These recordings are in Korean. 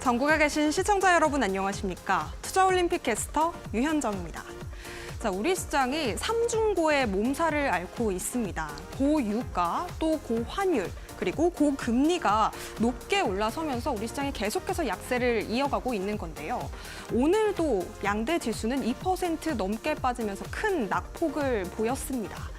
전국에 계신 시청자 여러분 안녕하십니까? 투자올림픽 캐스터 유현정입니다. 자, 우리 시장이 삼중고의 몸살을 앓고 있습니다. 고유가, 또 고환율, 그리고 고금리가 높게 올라서면서 우리 시장이 계속해서 약세를 이어가고 있는 건데요. 오늘도 양대 지수는 2% 넘게 빠지면서 큰 낙폭을 보였습니다.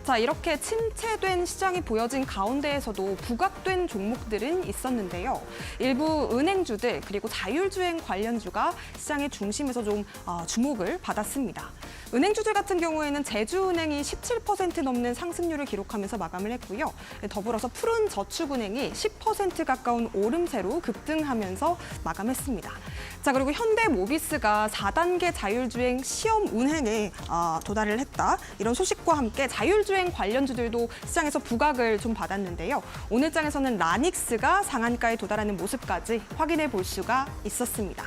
자, 이렇게 침체된 시장이 보여진 가운데에서도 부각된 종목들은 있었는데요. 일부 은행주들 그리고 자율주행 관련주가 시장의 중심에서 좀 주목을 받았습니다. 은행주들 같은 경우에는 제주은행이 17% 넘는 상승률을 기록하면서 마감을 했고요. 더불어서 푸른저축은행이 10% 가까운 오름세로 급등하면서 마감했습니다. 자, 그리고 현대모비스가 4단계 자율주행 시험 운행에 도달을 했다. 이런 소식과 함께 자율주행 관련주들도 시장에서 부각을 좀 받았는데요. 오늘 장에서는 라닉스가 상한가에 도달하는 모습까지 확인해 볼 수가 있었습니다.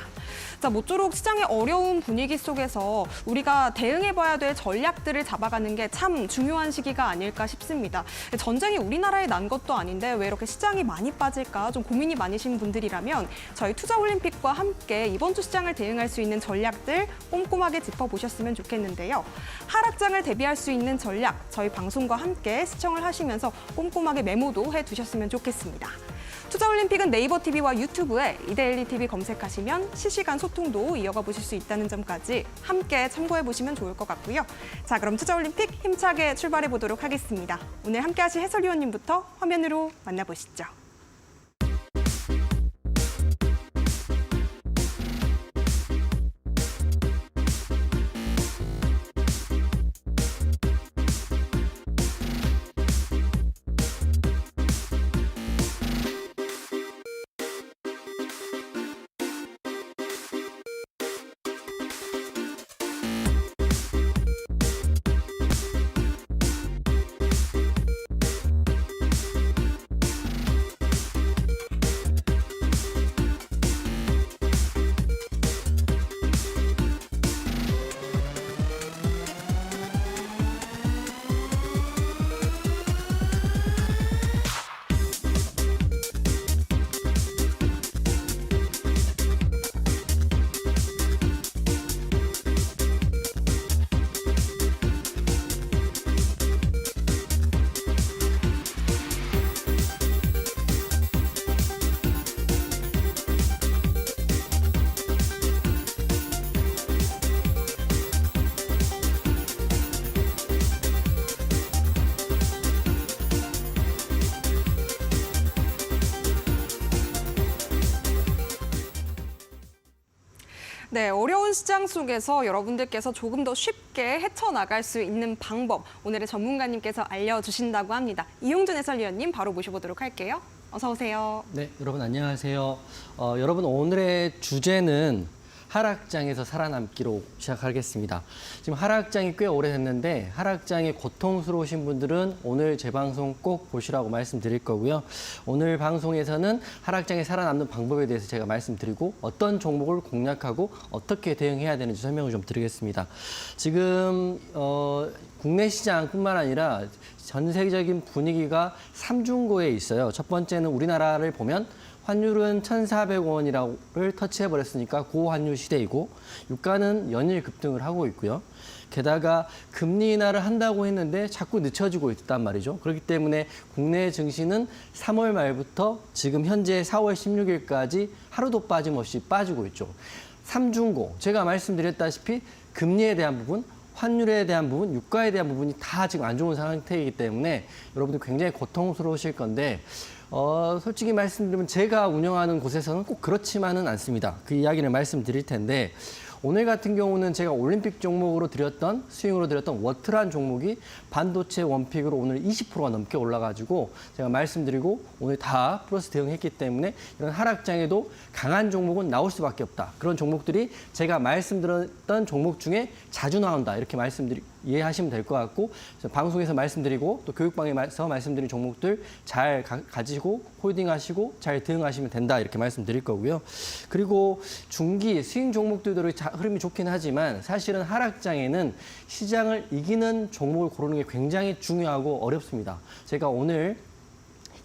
자, 모쪼록 시장의 어려운 분위기 속에서 우리가 대응해봐야 될 전략들을 잡아가는 게 참 중요한 시기가 아닐까 싶습니다. 전쟁이 우리나라에 난 것도 아닌데 왜 이렇게 시장이 많이 빠질까 좀 고민이 많으신 분들이라면 저희 투자올림픽과 함께 이번 주 시장을 대응할 수 있는 전략들 꼼꼼하게 짚어보셨으면 좋겠는데요. 하락장을 대비할 수 있는 전략 저희 방송과 함께 시청을 하시면서 꼼꼼하게 메모도 해두셨으면 좋겠습니다. 투자올림픽은 네이버 TV와 유튜브에 이데일리 TV 검색하시면 실시간 소통도 이어가 보실 수 있다는 점까지 함께 참고해 보시면 좋을 것 같고요. 자, 그럼 투자올림픽 힘차게 출발해 보도록 하겠습니다. 오늘 함께 하실 해설위원님부터 화면으로 만나보시죠. 네, 어려운 시장 속에서 여러분들께서 조금 더 쉽게 헤쳐나갈 수 있는 방법 오늘의 전문가님께서 알려주신다고 합니다. 이용준 해설위원님 바로 모셔보도록 할게요. 어서 오세요. 네, 여러분 안녕하세요. 여러분 오늘의 주제는 하락장에서 살아남기로 시작하겠습니다. 지금 하락장이 꽤 오래됐는데 하락장이 고통스러우신 분들은 오늘 제 방송 꼭 보시라고 말씀드릴 거고요. 오늘 방송에서는 하락장에 살아남는 방법에 대해서 제가 말씀드리고 어떤 종목을 공략하고 어떻게 대응해야 되는지 설명을 좀 드리겠습니다. 지금 국내 시장뿐만 아니라 전 세계적인 분위기가 삼중고에 있어요. 첫 번째는 우리나라를 보면 환율은 1,400원이라고를 터치해버렸으니까 고환율 시대이고 유가는 연일 급등을 하고 있고요. 게다가 금리 인하를 한다고 했는데 자꾸 늦춰지고 있단 말이죠. 그렇기 때문에 국내 증시는 3월 말부터 지금 현재 4월 16일까지 하루도 빠짐없이 빠지고 있죠. 삼중고, 제가 말씀드렸다시피 금리에 대한 부분, 환율에 대한 부분, 유가에 대한 부분이 다 지금 안 좋은 상태이기 때문에 여러분들 굉장히 고통스러우실 건데 솔직히 말씀드리면 제가 운영하는 곳에서는 꼭 그렇지만은 않습니다. 그 이야기를 말씀드릴 텐데 오늘 같은 경우는 제가 올림픽 종목으로 드렸던 스윙으로 드렸던 워트란 종목이 반도체 원픽으로 오늘 20%가 넘게 올라가지고 제가 말씀드리고 오늘 다 플러스 대응했기 때문에 이런 하락장에도 강한 종목은 나올 수밖에 없다. 그런 종목들이 제가 말씀드렸던 종목 중에 자주 나온다. 이렇게 이해하시면 될 것 같고 방송에서 말씀드리고 또 교육방에서 말씀드린 종목들 잘 가지고 홀딩하시고 잘 대응하시면 된다. 이렇게 말씀드릴 거고요. 그리고 중기 스윙 종목들도 흐름이 좋긴 하지만 사실은 하락장에는 시장을 이기는 종목을 고르는 게 굉장히 중요하고 어렵습니다. 제가 오늘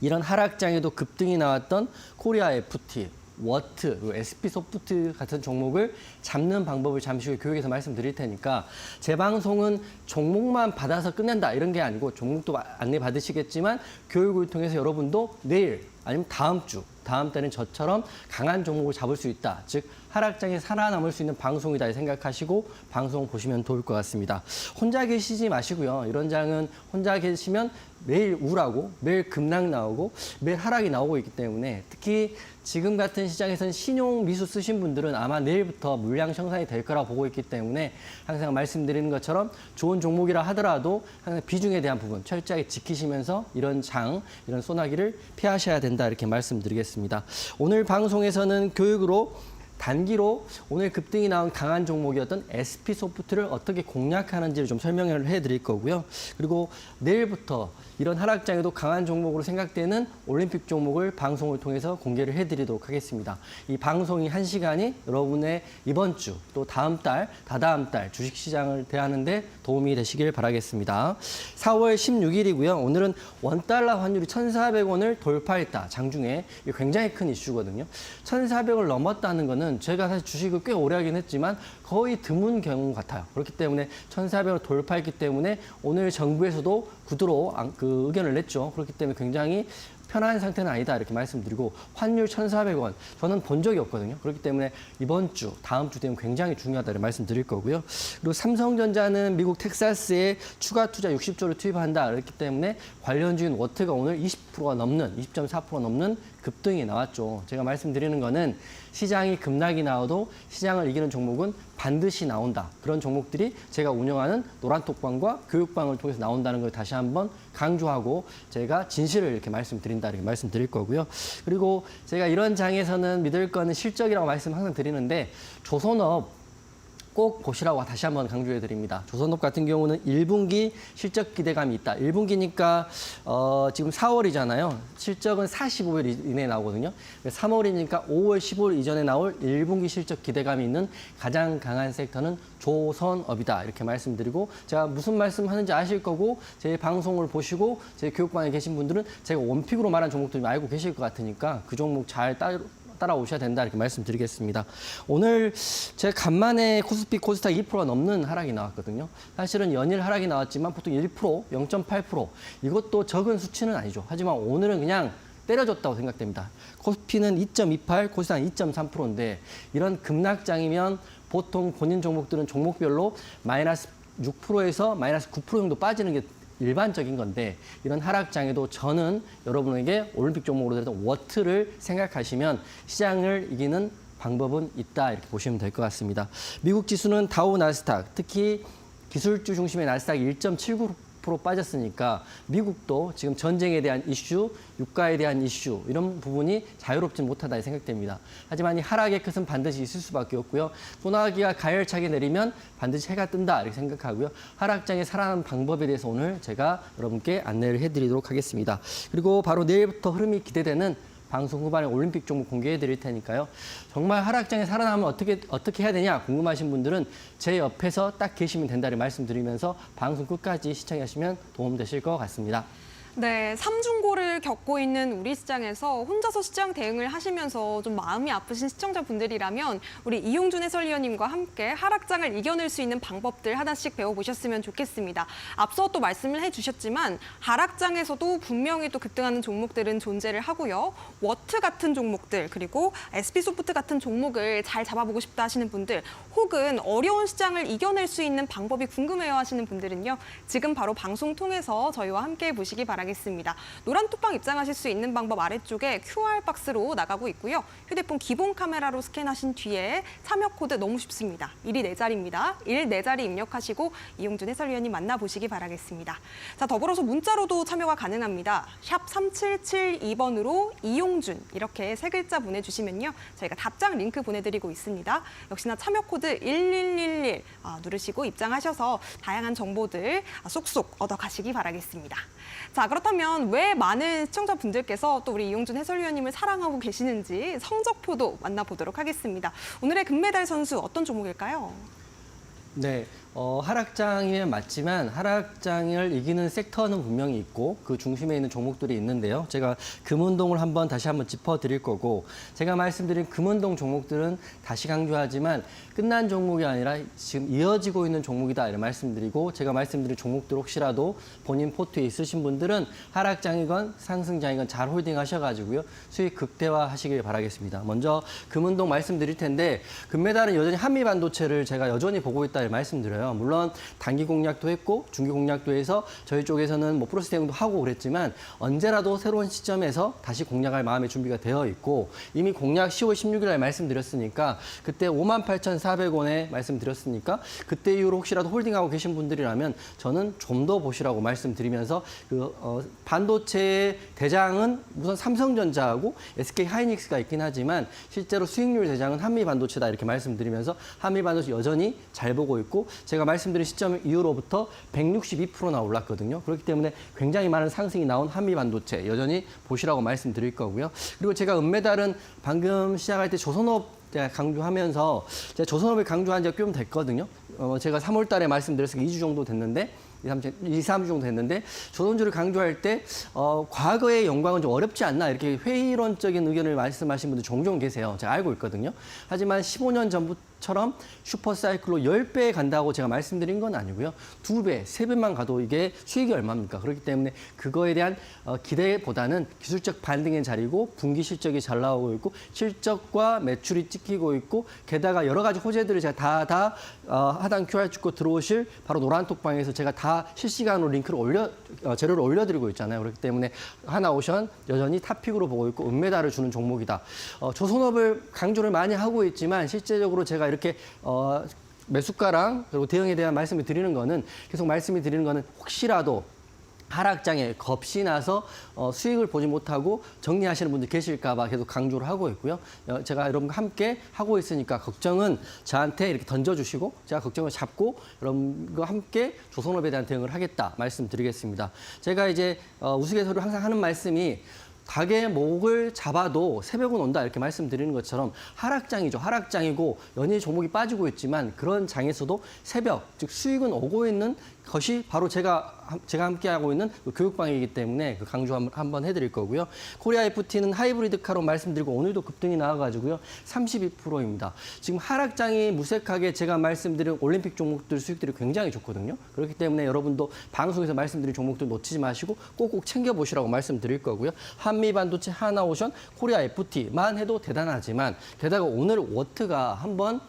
이런 하락장에도 급등이 나왔던 코리아 FT, 워트, 그리고 SP소프트 같은 종목을 잡는 방법을 잠시 후에 교육에서 말씀드릴 테니까 제 방송은 종목만 받아서 끝낸다 이런 게 아니고 종목도 안내 받으시겠지만 교육을 통해서 여러분도 내일 아니면 다음 주, 다음 달엔 저처럼 강한 종목을 잡을 수 있다. 즉 하락장에 살아남을 수 있는 방송이다 생각하시고 방송 보시면 좋을 것 같습니다. 혼자 계시지 마시고요. 이런 장은 혼자 계시면 매일 우울하고 매일 급락 나오고 매일 하락이 나오고 있기 때문에 특히 지금 같은 시장에서는 신용 미수 쓰신 분들은 아마 내일부터 물량 청산이 될 거라고 보고 있기 때문에 항상 말씀드리는 것처럼 좋은 종목이라 하더라도 항상 비중에 대한 부분 철저하게 지키시면서 이런 장, 이런 소나기를 피하셔야 된다 이렇게 말씀드리겠습니다. 오늘 방송에서는 교육으로 단기로 오늘 급등이 나온 강한 종목이었던 SP소프트를 어떻게 공략하는지를 좀 설명을 해드릴 거고요. 그리고 내일부터 이런 하락장에도 강한 종목으로 생각되는 올림픽 종목을 방송을 통해서 공개를 해드리도록 하겠습니다. 이 방송이 1시간이 여러분의 이번 주 또 다음 달, 다다음 달 주식시장을 대하는데 도움이 되시길 바라겠습니다. 4월 16일이고요. 오늘은 원달러 환율이 1,400원을 돌파했다. 장중에 이게 굉장히 큰 이슈거든요. 1,400원을 넘었다는 거는 제가 사실 주식을 꽤 오래 하긴 했지만 거의 드문 경우 같아요. 그렇기 때문에 1,400원을 돌파했기 때문에 오늘 정부에서도 구두로 그 의견을 냈죠. 그렇기 때문에 굉장히 편한 상태는 아니다 이렇게 말씀드리고 환율 1,400원 저는 본 적이 없거든요. 그렇기 때문에 이번 주, 다음 주 되면 굉장히 중요하다 이렇게 말씀드릴 거고요. 그리고 삼성전자는 미국 텍사스에 추가 투자 60조를 투입한다 그렇기 때문에 관련주인 워트가 오늘 20%가 넘는 20.4% 넘는 급등이 나왔죠. 제가 말씀드리는 거는 시장이 급락이 나와도 시장을 이기는 종목은 반드시 나온다. 그런 종목들이 제가 운영하는 노란톡방과 교육방을 통해서 나온다는 걸 다시 한번 강조하고 제가 진실을 이렇게 말씀드린다 이렇게 말씀드릴 거고요. 그리고 제가 이런 장에서는 믿을 거는 실적이라고 말씀 항상 드리는데 조선업 꼭 보시라고 다시 한번 강조해 드립니다. 조선업 같은 경우는 1분기 실적 기대감이 있다. 1분기니까 지금 4월이잖아요. 실적은 45일 이내에 나오거든요. 3월이니까 5월, 15일 이전에 나올 1분기 실적 기대감이 있는 가장 강한 섹터는 조선업이다. 이렇게 말씀드리고 제가 무슨 말씀하는지 아실 거고 제 방송을 보시고 제 교육방에 계신 분들은 제가 원픽으로 말한 종목들 알고 계실 것 같으니까 그 종목 잘 따라오셔야 된다 이렇게 말씀드리겠습니다. 오늘 제가 간만에 코스피 코스닥 2%가 넘는 하락이 나왔거든요. 사실은 연일 하락이 나왔지만 보통 1%, 0.8% 이것도 적은 수치는 아니죠. 하지만 오늘은 그냥 때려줬다고 생각됩니다. 코스피는 2.28, 코스닥은 2.3%인데 이런 급락장이면 보통 본인 종목들은 종목별로 마이너스 6%에서 마이너스 9% 정도 빠지는 게 일반적인 건데 이런 하락장에도 저는 여러분에게 올림픽 종목으로 되던 워트를 생각하시면 시장을 이기는 방법은 있다 이렇게 보시면 될 것 같습니다. 미국 지수는 다우 나스닥 특히 기술주 중심의 나스닥이 1.79% 빠졌으니까 미국도 지금 전쟁에 대한 이슈, 유가에 대한 이슈 이런 부분이 자유롭지 못하다 생각됩니다. 하지만 이 하락의 끝은 반드시 있을 수밖에 없고요. 소나기가 가열차게 내리면 반드시 해가 뜬다 이렇게 생각하고요. 하락장에 살아남는 방법에 대해서 오늘 제가 여러분께 안내를 해드리도록 하겠습니다. 그리고 바로 내일부터 흐름이 기대되는 방송 후반에 올림픽 종목 공개해 드릴 테니까요. 정말 하락장에 살아남으면 어떻게 해야 되냐 궁금하신 분들은 제 옆에서 딱 계시면 된다를 말씀드리면서 방송 끝까지 시청하시면 도움되실 것 같습니다. 네, 삼중고를 겪고 있는 우리 시장에서 혼자서 시장 대응을 하시면서 좀 마음이 아프신 시청자분들이라면 우리 이용준 해설위원님과 함께 하락장을 이겨낼 수 있는 방법들 하나씩 배워보셨으면 좋겠습니다. 앞서 또 말씀을 해주셨지만 하락장에서도 분명히 또 급등하는 종목들은 존재를 하고요. 워트 같은 종목들 그리고 SP소프트 같은 종목을 잘 잡아보고 싶다 하시는 분들 혹은 어려운 시장을 이겨낼 수 있는 방법이 궁금해요 하시는 분들은요. 지금 바로 방송 통해서 저희와 함께 보시기 바랍니다. 노란 톡방 입장하실 수 있는 방법 아래쪽에 QR박스로 나가고 있고요. 휴대폰 기본 카메라로 스캔하신 뒤에 참여 코드 너무 쉽습니다. 1이 4자리입니다. 1, 4자리 입력하시고 이용준 해설위원님 만나보시기 바라겠습니다. 자, 더불어서 문자로도 참여가 가능합니다. 샵 3772번으로 이용준 이렇게 3글자 보내주시면요. 저희가 답장 링크 보내드리고 있습니다. 역시나 참여 코드 1111 누르시고 입장하셔서 다양한 정보들 쏙쏙 얻어가시기 바라겠습니다. 자, 그렇다면 왜 많은 시청자분들께서 또 우리 이용준 해설위원님을 사랑하고 계시는지 성적표도 만나보도록 하겠습니다. 오늘의 금메달 선수 어떤 종목일까요? 네, 하락장이면 맞지만 하락장을 이기는 섹터는 분명히 있고 그 중심에 있는 종목들이 있는데요. 제가 금운동을 다시 한번 짚어드릴 거고 제가 말씀드린 금운동 종목들은 다시 강조하지만 끝난 종목이 아니라 지금 이어지고 있는 종목이다 이렇게 말씀드리고 제가 말씀드린 종목들 혹시라도 본인 포트에 있으신 분들은 하락장이건 상승장이건 잘 홀딩하셔가지고요. 수익 극대화하시길 바라겠습니다. 먼저 금운동 말씀드릴 텐데 금메달은 여전히 한미반도체를 제가 여전히 보고 있다 이렇게 말씀드려요. 물론 단기 공략도 했고 중기 공략도 해서 저희 쪽에서는 뭐 플러스 대응도 하고 그랬지만 언제라도 새로운 시점에서 다시 공략할 마음의 준비가 되어 있고 이미 공략 10월 16일 날 말씀드렸으니까 그때 58,400원에 말씀드렸으니까 그때 이후로 혹시라도 홀딩하고 계신 분들이라면 저는 좀 더 보시라고 말씀드리면서 반도체의 대장은 우선 삼성전자하고 SK 하이닉스가 있긴 하지만 실제로 수익률 대장은 한미반도체다 이렇게 말씀드리면서 한미반도체 여전히 잘 보고 있고 제가 말씀드린 시점 이후로부터 162%나 올랐거든요. 그렇기 때문에 굉장히 많은 상승이 나온 한미반도체 여전히 보시라고 말씀드릴 거고요. 그리고 제가 은메달은 방금 시작할 때 조선업 강조하면서 제가 조선업을 강조한 지가 좀 됐거든요. 제가 3월 달에 말씀드렸으니까 2주 정도 됐는데 2, 3주 정도 됐는데 조선주를 강조할 때 과거의 영광은 좀 어렵지 않나 이렇게 회의론적인 의견을 말씀하신 분들 종종 계세요. 제가 알고 있거든요. 하지만 15년 전부처럼 슈퍼사이클로 10배 간다고 제가 말씀드린 건 아니고요. 2배, 3배만 가도 이게 수익이 얼마입니까? 그렇기 때문에 그거에 대한 기대보다는 기술적 반등의 자리고 분기 실적이 잘 나오고 있고 실적과 매출이 찍히고 있고 게다가 여러 가지 호재들을 제가 다 하단 QR 찍고 들어오실 바로 노란톡방에서 제가 다 실시간으로 링크를 재료를 올려드리고 있잖아요. 그렇기 때문에 하나오션 여전히 탑픽으로 보고 있고 은메달을 주는 종목이다. 조선업을 강조를 많이 하고 있지만 실제적으로 제가 이렇게 매수가랑 그리고 대응에 대한 말씀을 드리는 거는 계속 말씀을 드리는 거는 혹시라도 하락장에 겁이 나서 수익을 보지 못하고 정리하시는 분들 계실까 봐 계속 강조를 하고 있고요. 제가 여러분과 함께 하고 있으니까 걱정은 저한테 이렇게 던져주시고 제가 걱정을 잡고 여러분과 함께 조선업에 대한 대응을 하겠다 말씀드리겠습니다. 제가 이제 우스갯소리로 항상 하는 말씀이 가게 목을 잡아도 새벽은 온다 이렇게 말씀드리는 것처럼 하락장이죠. 하락장이고 연일 종목이 빠지고 있지만 그런 장에서도 새벽, 즉 수익은 오고 있는 것이 바로 제가 함께하고 있는 그 교육방이기 때문에 그 강조 한번 해드릴 거고요. 코리아 FT는 하이브리드카로 말씀드리고 오늘도 급등이 나와가지고요. 32%입니다. 지금 하락장이 무색하게 제가 말씀드린 올림픽 종목들 수익들이 굉장히 좋거든요. 그렇기 때문에 여러분도 방송에서 말씀드린 종목들 놓치지 마시고 꼭꼭 챙겨보시라고 말씀드릴 거고요. 한미반도체, 하나오션, 코리아 FT만 해도 대단하지만 게다가 오늘 워트가 한번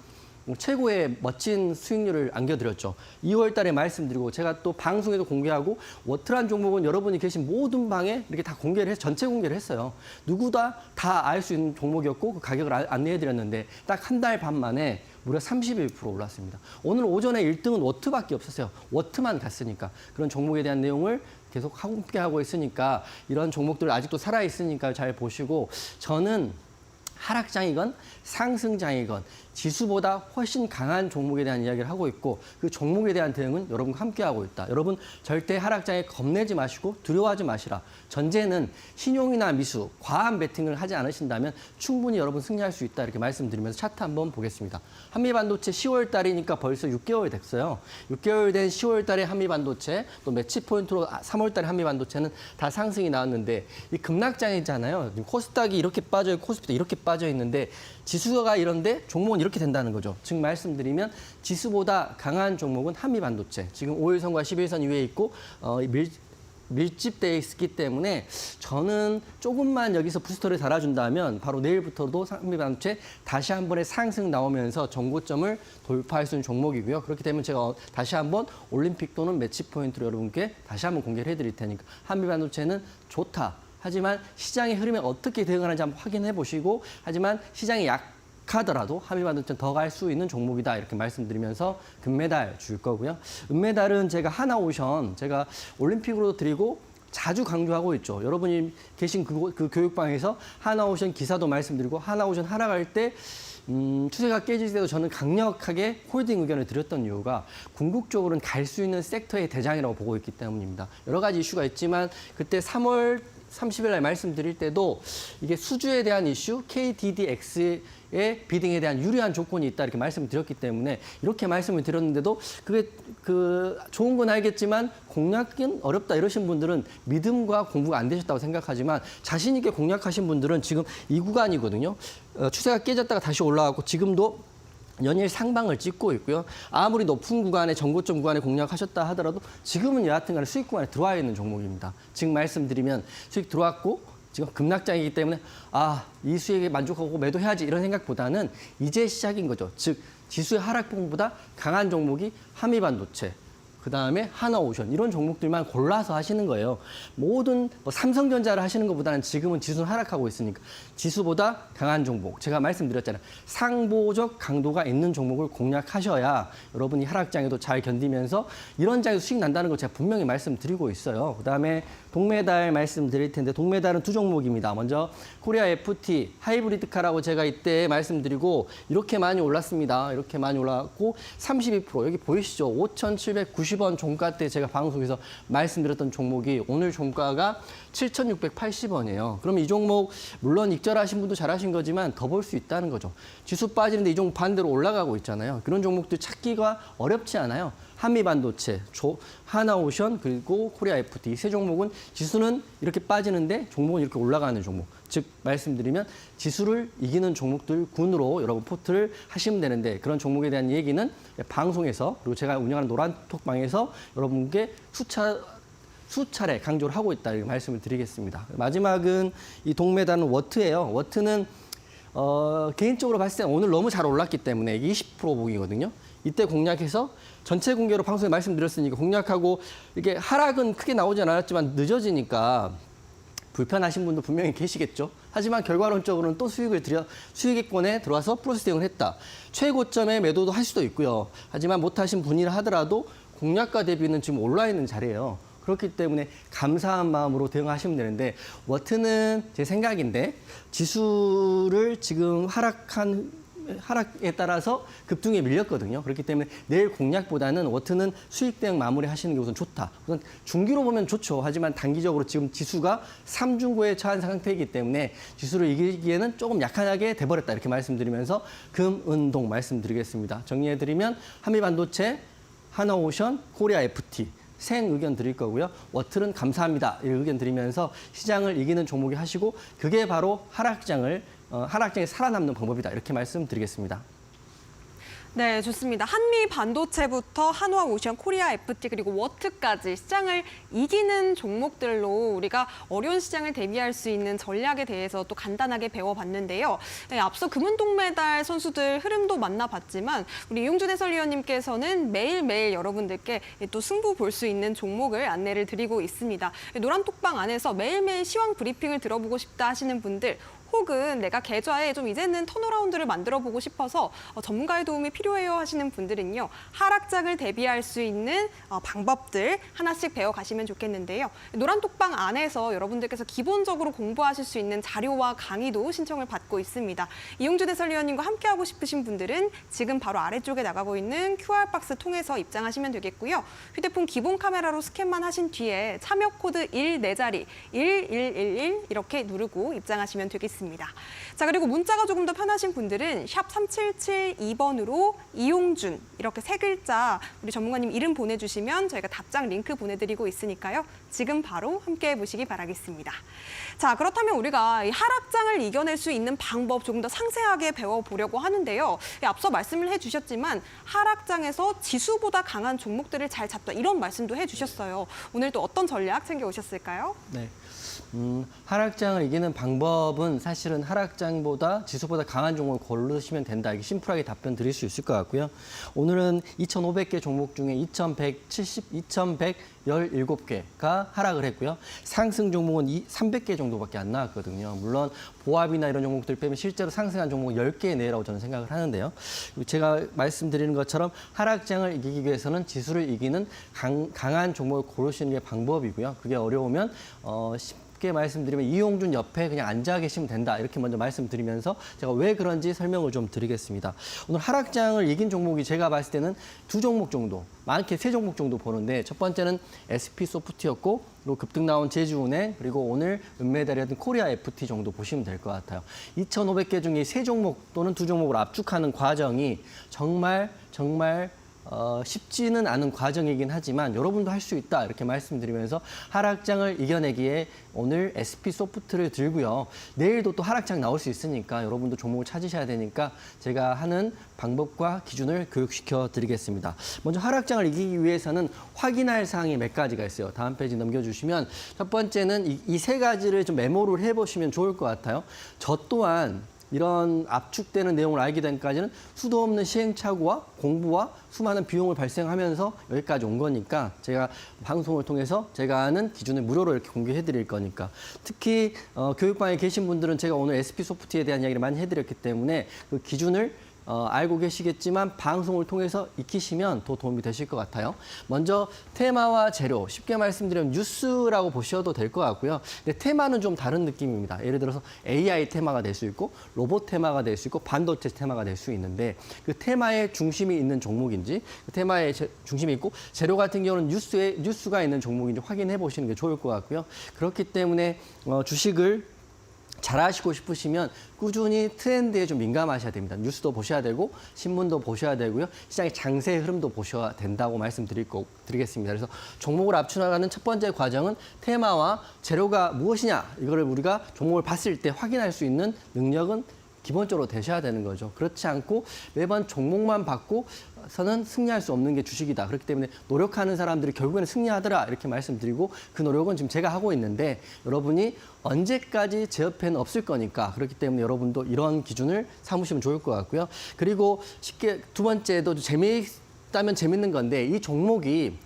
최고의 멋진 수익률을 안겨드렸죠. 2월 달에 말씀드리고 제가 또 방송에도 공개하고 워트란 종목은 여러분이 계신 모든 방에 이렇게 다 공개를 해서 전체 공개를 했어요. 누구다 다 알 수 있는 종목이었고 그 가격을 안내해드렸는데 딱 한 달 반 만에 무려 31% 올랐습니다. 오늘 오전에 1등은 워트밖에 없었어요. 워트만 갔으니까. 그런 종목에 대한 내용을 계속 함께하고 있으니까 이런 종목들 아직도 살아있으니까 잘 보시고 저는 하락장이건 상승장이건 지수보다 훨씬 강한 종목에 대한 이야기를 하고 있고 그 종목에 대한 대응은 여러분과 함께하고 있다. 여러분 절대 하락장에 겁내지 마시고 두려워하지 마시라. 전제는 신용이나 미수, 과한 베팅을 하지 않으신다면 충분히 여러분 승리할 수 있다. 이렇게 말씀드리면서 차트 한번 보겠습니다. 한미반도체 10월 달이니까 벌써 6개월 됐어요. 6개월 된 10월 달에 한미반도체 또 매치 포인트로 3월 달에 한미반도체는 다 상승이 나왔는데 이 급락장이잖아요. 코스닥이 이렇게 빠져 있고 코스피도 이렇게 빠져 있는데 지수가 이런데 종목은 이렇게 된다는 거죠. 즉 말씀드리면 지수보다 강한 종목은 한미반도체. 지금 5일선과 11선 위에 있고 밀집되어 있기 때문에 저는 조금만 여기서 부스터를 달아준다면 바로 내일부터도 한미반도체 다시 한 번의 상승 나오면서 정고점을 돌파할 수 있는 종목이고요. 그렇기 때문에 제가 다시 한번 올림픽 또는 매치 포인트로 여러분께 다시 한번 공개를 해드릴 테니까 한미반도체는 좋다. 하지만 시장의 흐름에 어떻게 대응하는지 한번 확인해 보시고 하지만 시장이 약하더라도 한미반도체는 더 갈 수 있는 종목이다 이렇게 말씀드리면서 금메달 줄 거고요. 은메달은 제가 하나오션 제가 올림픽으로 드리고 자주 강조하고 있죠. 여러분이 계신 그 교육방에서 하나오션 기사도 말씀드리고 하나오션 하락할 때 추세가 깨질 때도 저는 강력하게 홀딩 의견을 드렸던 이유가 궁극적으로는 갈 수 있는 섹터의 대장이라고 보고 있기 때문입니다. 여러 가지 이슈가 있지만 그때 3월 30일 날 말씀드릴 때도 이게 수주에 대한 이슈, KDDX의 비딩에 대한 유리한 조건이 있다 이렇게 말씀드렸기 때문에 이렇게 말씀을 드렸는데도 그게 좋은 건 알겠지만 공략은 어렵다 이러신 분들은 믿음과 공부가 안 되셨다고 생각하지만 자신 있게 공략하신 분들은 지금 이 구간이거든요. 추세가 깨졌다가 다시 올라가고 지금도 연일 상방을 찍고 있고요. 아무리 높은 구간에 정고점 구간에 공략하셨다 하더라도 지금은 여하튼 간에 수익 구간에 들어와 있는 종목입니다. 지금 말씀드리면 수익 들어왔고 지금 급락장이기 때문에 이 수익에 만족하고 매도해야지 이런 생각보다는 이제 시작인 거죠. 즉 지수의 하락폭보다 강한 종목이 한미반도체, 그다음에 하나오션 이런 종목들만 골라서 하시는 거예요. 모든 삼성전자를 하시는 것보다는 지금은 지수는 하락하고 있으니까 지수보다 강한 종목, 제가 말씀드렸잖아요. 상보적 강도가 있는 종목을 공략하셔야 여러분이 하락장에도 잘 견디면서 이런 장에서 수익 난다는 거 제가 분명히 말씀드리고 있어요. 그다음에 동메달 말씀드릴 텐데 동메달은 두 종목입니다. 먼저 코리아 FT 하이브리드카라고 제가 이때 말씀드리고 이렇게 많이 올랐습니다. 이렇게 많이 올랐고 32% 여기 보이시죠? 5,790원 종가 때 제가 방송에서 말씀드렸던 종목이 오늘 종가가 7,680원이에요. 그러면 이 종목 물론 익절하신 분도 잘하신 거지만 더 볼 수 있다는 거죠. 지수 빠지는데 이 종목 반대로 올라가고 있잖아요. 그런 종목들 찾기가 어렵지 않아요. 한미반도체, 하나오션, 그리고 코리아 FT 이 세 종목은 지수는 이렇게 빠지는데 종목은 이렇게 올라가는 종목. 즉 말씀드리면 지수를 이기는 종목들 군으로 여러분 포트를 하시면 되는데 그런 종목에 대한 얘기는 방송에서 그리고 제가 운영하는 노란톡방에서 여러분께 수차례 강조를 하고 있다 이렇게 말씀을 드리겠습니다. 마지막은 이 동메달은 워트예요. 워트는 개인적으로 봤을 때 오늘 너무 잘 올랐기 때문에 이게 20% 복이거든요. 이때 공략해서 전체 공개로 방송에 말씀드렸으니까 공략하고 이게 하락은 크게 나오진 않았지만 늦어지니까 불편하신 분도 분명히 계시겠죠. 하지만 결과론적으로는 또 수익권에 들어와서 플러스 대응을 했다. 최고점에 매도도 할 수도 있고요. 하지만 못하신 분이라 하더라도 공략가 대비는 지금 올라 있는 자리예요. 그렇기 때문에 감사한 마음으로 대응하시면 되는데 워트는 제 생각인데 지수를 지금 하락에 따라서 급등에 밀렸거든요. 그렇기 때문에 내일 공략보다는 워트는 수익 대응 마무리하시는 게 우선 좋다. 우선 중기로 보면 좋죠. 하지만 단기적으로 지금 지수가 3중고에 처한 상태이기 때문에 지수를 이기기에는 조금 약하게 돼버렸다. 이렇게 말씀드리면서 금은동 말씀드리겠습니다. 정리해드리면 한미반도체, 하나오션, 코리아 FT 생 의견 드릴 거고요. 워트는 감사합니다. 이 의견 드리면서 시장을 이기는 종목이 하시고 그게 바로 하락장에 살아남는 방법이다. 이렇게 말씀드리겠습니다. 네, 좋습니다. 한미 반도체부터 한화오션, 코리아 FT 그리고 워트까지 시장을 이기는 종목들로 우리가 어려운 시장을 대비할 수 있는 전략에 대해서 또 간단하게 배워봤는데요. 네, 앞서 금은동메달 선수들 흐름도 만나봤지만 우리 이용준 해설위원님께서는 매일매일 여러분들께 또 승부 볼 수 있는 종목을 안내를 드리고 있습니다. 노란톡방 안에서 매일매일 시황 브리핑을 들어보고 싶다 하시는 분들 혹은 내가 계좌에 좀 이제는 턴어라운드를 만들어보고 싶어서 전문가의 도움이 필요해요 하시는 분들은요. 하락장을 대비할 수 있는 방법들 하나씩 배워가시면 좋겠는데요. 노란톡방 안에서 여러분들께서 기본적으로 공부하실 수 있는 자료와 강의도 신청을 받고 있습니다. 이용준 해설위원님과 함께하고 싶으신 분들은 지금 바로 아래쪽에 나가고 있는 QR박스 통해서 입장하시면 되겠고요. 휴대폰 기본 카메라로 스캔만 하신 뒤에 참여 코드 14자리 1111 이렇게 누르고 입장하시면 되겠습니다. 자, 그리고 문자가 조금 더 편하신 분들은 샵 3772번으로 이용준 이렇게 세 글자 우리 전문가님 이름 보내주시면 저희가 답장 링크 보내드리고 있으니까요. 지금 바로 함께해 보시기 바라겠습니다. 자, 그렇다면 우리가 이 하락장을 이겨낼 수 있는 방법 조금 더 상세하게 배워보려고 하는데요. 앞서 말씀을 해주셨지만 하락장에서 지수보다 강한 종목들을 잘 잡다 이런 말씀도 해주셨어요. 오늘 또 어떤 전략 챙겨오셨을까요? 네. 하락장을 이기는 방법은 사실은 하락장보다 지수보다 강한 종목을 고르시면 된다. 이게 심플하게 답변 드릴 수 있을 것 같고요. 오늘은 2,500개 종목 중에 2,117개가 하락을 했고요. 상승 종목은 300개 정도밖에 안 나왔거든요. 물론 보합이나 이런 종목들 빼면 실제로 상승한 종목은 10개 내라고 저는 생각을 하는데요. 제가 말씀드리는 것처럼 하락장을 이기기 위해서는 지수를 이기는 강한 종목을 고르시는 게 방법이고요. 그게 어려우면 쉽게 말씀드리면 이용준 옆에 그냥 앉아 계시면 된다. 이렇게 먼저 말씀드리면서 제가 왜 그런지 설명을 좀 드리겠습니다. 오늘 하락장을 이긴 종목이 제가 봤을 때는 두 종목 정도, 많게 세 종목 정도 보는데 첫 번째는 SP소프트였고 그리고 급등 나온 제주은행 그리고 오늘 은메달이었던 코리아 FT 정도 보시면 될 것 같아요. 2,500개 중에 세 종목 또는 두 종목을 압축하는 과정이 정말 쉽지는 않은 과정이긴 하지만 여러분도 할 수 있다 이렇게 말씀드리면서 하락장을 이겨내기에 오늘 SP소프트를 들고요. 내일도 또 하락장 나올 수 있으니까 여러분도 종목을 찾으셔야 되니까 제가 하는 방법과 기준을 교육시켜 드리겠습니다. 먼저 하락장을 이기기 위해서는 확인할 사항이 몇 가지가 있어요. 다음 페이지 넘겨주시면 첫 번째는 이 세 가지를 좀 메모를 해보시면 좋을 것 같아요. 저 또한 이런 압축되는 내용을 알게 된까지는 수도 없는 시행착오와 공부와 수많은 비용을 발생하면서 여기까지 온 거니까 제가 방송을 통해서 제가 아는 기준을 무료로 이렇게 공개해 드릴 거니까 특히 교육방에 계신 분들은 제가 오늘 SP소프트에 대한 이야기를 많이 해드렸기 때문에 그 기준을 알고 계시겠지만 방송을 통해서 익히시면 더 도움이 되실 것 같아요. 먼저 테마와 재료, 쉽게 말씀드리면 뉴스라고 보셔도 될 것 같고요. 근데 테마는 좀 다른 느낌입니다. 예를 들어서 AI 테마가 될 수 있고 로봇 테마가 될 수 있고 반도체 테마가 될 수 있는데 그 테마의 중심이 있는 종목인지 그 테마의 중심이 있고 재료 같은 경우는 뉴스가 있는 종목인지 확인해 보시는 게 좋을 것 같고요. 그렇기 때문에 주식을 잘하시고 싶으시면 꾸준히 트렌드에 좀 민감하셔야 됩니다. 뉴스도 보셔야 되고 신문도 보셔야 되고요. 시장의 장세 흐름도 보셔야 된다고 말씀드리겠습니다. 그래서 종목을 압축하는 첫 번째 과정은 테마와 재료가 무엇이냐 이거를 우리가 종목을 봤을 때 확인할 수 있는 능력은 기본적으로 되셔야 되는 거죠. 그렇지 않고 매번 종목만 받고서는 승리할 수 없는 게 주식이다. 그렇기 때문에 노력하는 사람들이 결국에는 승리하더라 이렇게 말씀드리고 그 노력은 지금 제가 하고 있는데 여러분이 언제까지 제 옆에는 없을 거니까 그렇기 때문에 여러분도 이런 기준을 삼으시면 좋을 것 같고요. 그리고 쉽게 두 번째도 재미있다면 재밌는 건데 이 종목이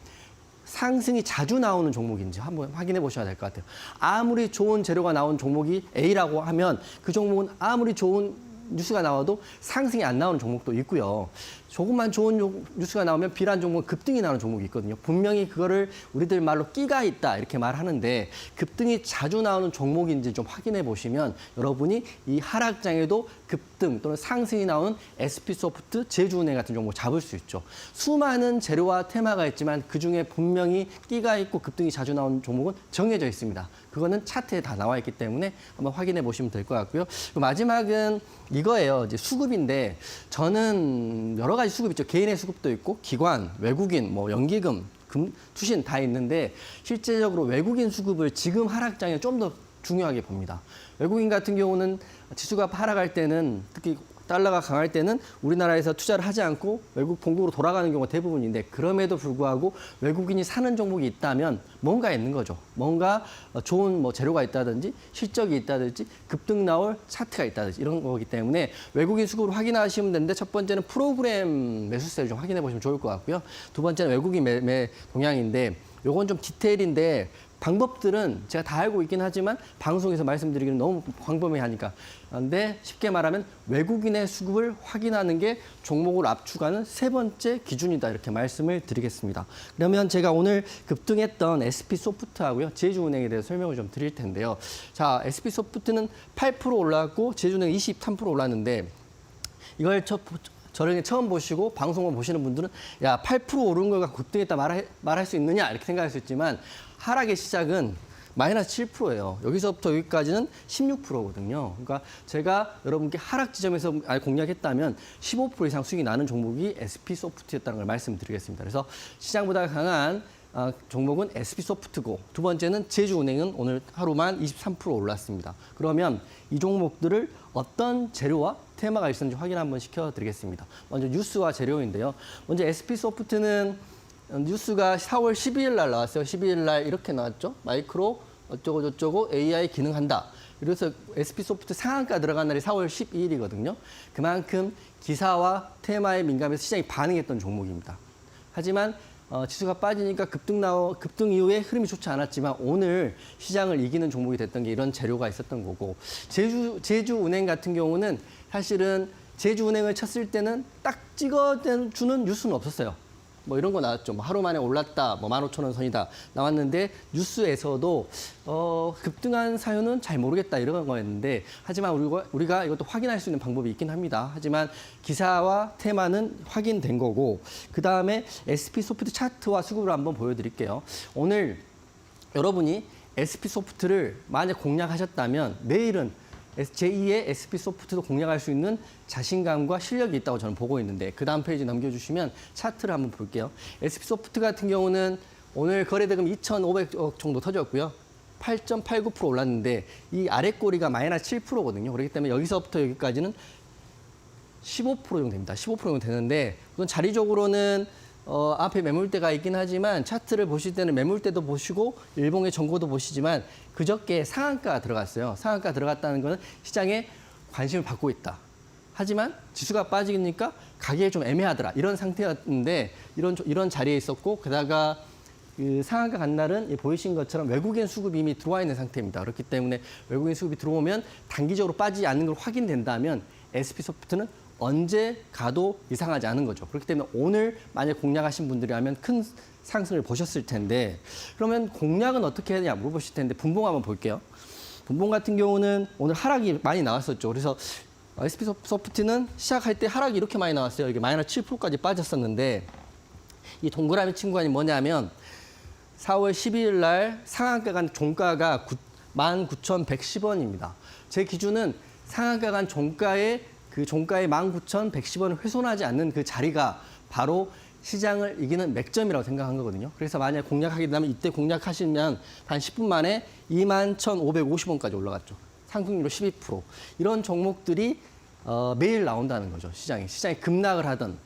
상승이 자주 나오는 종목인지 한번 확인해 보셔야 될 것 같아요. 아무리 좋은 재료가 나온 종목이 A라고 하면 그 종목은 아무리 좋은 뉴스가 나와도 상승이 안 나오는 종목도 있고요. 조금만 좋은 뉴스가 나오면 B라는 종목은 급등이 나오는 종목이 있거든요. 분명히 그거를 우리들 말로 끼가 있다 이렇게 말하는데 급등이 자주 나오는 종목인지 좀 확인해 보시면 여러분이 이 하락장에도 급등 또는 상승이 나오는 SP소프트, 제주은행 같은 종목을 잡을 수 있죠. 수많은 재료와 테마가 있지만 그중에 분명히 끼가 있고 급등이 자주 나오는 종목은 정해져 있습니다. 그거는 차트에 다 나와 있기 때문에 한번 확인해 보시면 될 것 같고요. 마지막은 이거예요. 이제 수급인데 저는 여러 가지 수급 있죠. 개인의 수급도 있고 기관, 외국인, 뭐 연기금, 투신 다 있는데 실제적으로 외국인 수급을 지금 하락장에 좀 더 중요하게 봅니다. 외국인 같은 경우는 지수가 하락할 때는 특히 달러가 강할 때는 우리나라에서 투자를 하지 않고 외국 본국으로 돌아가는 경우가 대부분인데 그럼에도 불구하고 외국인이 사는 종목이 있다면 뭔가 있는 거죠. 뭔가 좋은 뭐 재료가 있다든지 실적이 있다든지 급등 나올 차트가 있다든지 이런 거기 때문에 외국인 수급을 확인하시면 되는데 첫 번째는 프로그램 매수세를 좀 확인해 보시면 좋을 것 같고요. 두 번째는 외국인 매 동향인데 요건 좀 디테일인데 방법들은 제가 다 알고 있긴 하지만 방송에서 말씀드리기는 너무 광범위하니까. 그런데 쉽게 말하면 외국인의 수급을 확인하는 게 종목을 압축하는 세 번째 기준이다 이렇게 말씀을 드리겠습니다. 그러면 제가 오늘 급등했던 SP소프트하고요. 제주은행에 대해서 설명을 좀 드릴 텐데요. 자, SP소프트는 8% 올랐고 제주은행 23% 올랐는데 이걸 저를 처음 보시고 방송을 보시는 분들은 야, 8% 오른 거가 급등했다 말할 수 있느냐 이렇게 생각할 수 있지만 하락의 시작은 마이너스 7%예요. 여기서부터 여기까지는 16%거든요. 그러니까 제가 여러분께 하락 지점에서 공략했다면 15% 이상 수익이 나는 종목이 SP소프트였다는 걸 말씀드리겠습니다. 그래서 시장보다 강한 종목은 SP소프트고 두 번째는 제주은행은 오늘 하루만 23% 올랐습니다. 그러면 이 종목들을 어떤 재료와 테마가 있었는지 확인 한번 시켜드리겠습니다. 먼저 뉴스와 재료인데요. 먼저 SP소프트는 뉴스가 4월 12일 날 나왔어요. 12일 날 이렇게 나왔죠. 마이크로 어쩌고 저쩌고 AI 기능한다. 그래서 SP소프트 상한가 들어간 날이 4월 12일이거든요. 그만큼 기사와 테마에 민감해서 시장이 반응했던 종목입니다. 하지만 지수가 빠지니까 급등 이후에 흐름이 좋지 않았지만 오늘 시장을 이기는 종목이 됐던 게 이런 재료가 있었던 거고 제주은행 같은 경우는 사실은 제주은행을 쳤을 때는 딱 찍어주는 뉴스는 없었어요. 뭐 이런 거 나왔죠. 뭐 하루 만에 올랐다, 뭐 15,000원 선이다 나왔는데 뉴스에서도 급등한 사유는 잘 모르겠다 이런 거였는데 하지만 우리가 이것도 확인할 수 있는 방법이 있긴 합니다. 하지만 기사와 테마는 확인된 거고 그 다음에 SP 소프트 차트와 수급을 한번 보여드릴게요. 오늘 여러분이 SP 소프트를 만약 공략하셨다면 내일은 제2의 SP 소프트도 공략할 수 있는 자신감과 실력이 있다고 저는 보고 있는데 그 다음 페이지 넘겨주시면 차트를 한번 볼게요. SP 소프트 같은 경우는 오늘 거래대금 2,500억 정도 터졌고요. 8.89% 올랐는데 이 아래 꼬리가 마이너스 7%거든요. 그렇기 때문에 여기서부터 여기까지는 15% 정도 됩니다. 15% 정도 되는데 우선 자리적으로는 앞에 매물대가 있긴 하지만 차트를 보실 때는 매물대도 보시고 일봉의 정고도 보시지만 그저께 상한가가 들어갔어요. 상한가 들어갔다는 것은 시장에 관심을 받고 있다. 하지만 지수가 빠지니까 가격이 좀 애매하더라. 이런 상태였는데 이런 자리에 있었고 게다가 그 상한가 간 날은 보이신 것처럼 외국인 수급이 이미 들어와 있는 상태입니다. 그렇기 때문에 외국인 수급이 들어오면 단기적으로 빠지지 않는 걸 확인된다면 SP 소프트는 언제 가도 이상하지 않은 거죠. 그렇기 때문에 오늘 만약 공략하신 분들이라면 큰 상승을 보셨을 텐데 그러면 공략은 어떻게 해야 되냐 물어보실 텐데 분봉 한번 볼게요. 분봉 같은 경우는 오늘 하락이 많이 나왔었죠. 그래서 SP 소프트는 시작할 때 하락이 이렇게 많이 나왔어요. 이게 마이너스 7%까지 빠졌었는데 이 동그라미 친구가 뭐냐면 4월 12일 날 상한가 간 종가가 19,110원입니다. 제 기준은 상한가 간 종가의 19,110원을 훼손하지 않는 그 자리가 바로 시장을 이기는 맥점이라고 생각한 거거든요. 그래서 만약 공략하게 되면 이때 공략하시면 단 10분 만에 21,550원까지 올라갔죠. 상승률로 12%. 이런 종목들이 매일 나온다는 거죠. 시장이 급락을 하든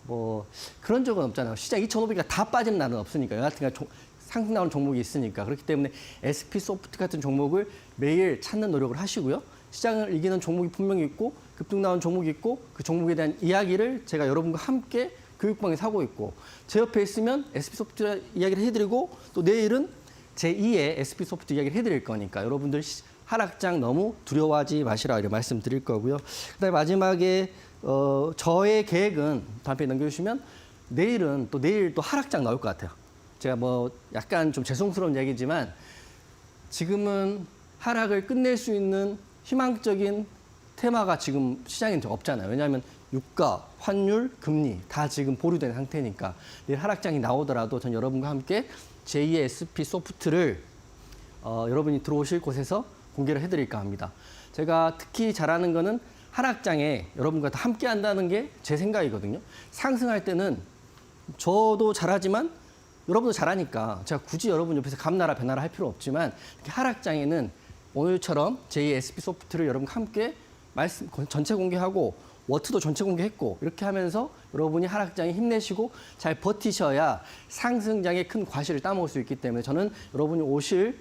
뭐 그런 적은 없잖아요. 시장 2,500가 다 빠지는 날은 없으니까 여하튼 상승 나오는 종목이 있으니까 그렇기 때문에 SP 소프트 같은 종목을 매일 찾는 노력을 하시고요. 시장을 이기는 종목이 분명히 있고 급등 나온 종목이 있고 그 종목에 대한 이야기를 제가 여러분과 함께 교육방에서 하고 있고 제 옆에 있으면 SP 소프트 이야기를 해드리고 또 내일은 제2의 SP 소프트 이야기를 해드릴 거니까 여러분들 하락장 너무 두려워하지 마시라 이렇게 말씀드릴 거고요. 그다음에 마지막에 저의 계획은 다음 페이지 넘겨주시면 내일 또 하락장 나올 것 같아요. 제가 뭐 약간 좀 죄송스러운 얘기지만 지금은 하락을 끝낼 수 있는 희망적인 테마가 지금 시장에 없잖아요. 왜냐하면 유가, 환율, 금리 다 지금 보류된 상태니까 내일 하락장이 나오더라도 전 여러분과 함께 제2의 SP 소프트를 여러분이 들어오실 곳에서 공개를 해드릴까 합니다. 제가 특히 잘하는 거는 하락장에 여러분과 다 함께 한다는 게 제 생각이거든요. 상승할 때는 저도 잘하지만 여러분도 잘하니까 제가 굳이 여러분 옆에서 감나라 배나라 할 필요 없지만 하락장에는 오늘처럼 제2의 SP 소프트를 여러분과 함께 전체 공개하고 워트도 전체 공개했고 이렇게 하면서 여러분이 하락장에 힘내시고 잘 버티셔야 상승장에 큰 과실을 따먹을 수 있기 때문에 저는 여러분이 오실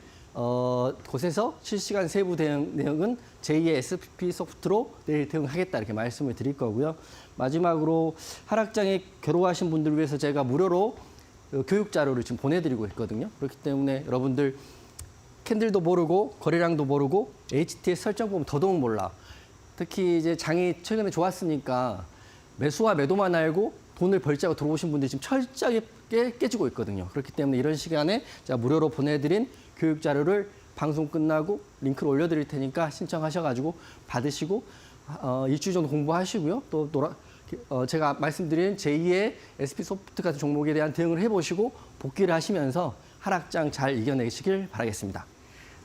곳에서 실시간 세부 내용은 제2의 SP 소프트로 내일 대응하겠다 이렇게 말씀을 드릴 거고요. 마지막으로 하락장에 괴로워하신 분들을 위해서 제가 무료로 교육 자료를 지금 보내드리고 있거든요. 그렇기 때문에 여러분들 캔들도 모르고 거래량도 모르고 HTS 설정 보면 더더욱 몰라. 특히 이제 장이 최근에 좋았으니까 매수와 매도만 알고 돈을 벌자고 들어오신 분들이 지금 철저하게 깨지고 있거든요. 그렇기 때문에 이런 시간에 제가 무료로 보내드린 교육 자료를 방송 끝나고 링크를 올려드릴 테니까 신청하셔가지고 받으시고 일주일 정도 공부하시고요. 또 제가 말씀드린 제2의 SP 소프트 같은 종목에 대한 대응을 해보시고 복귀를 하시면서 하락장 잘 이겨내시길 바라겠습니다.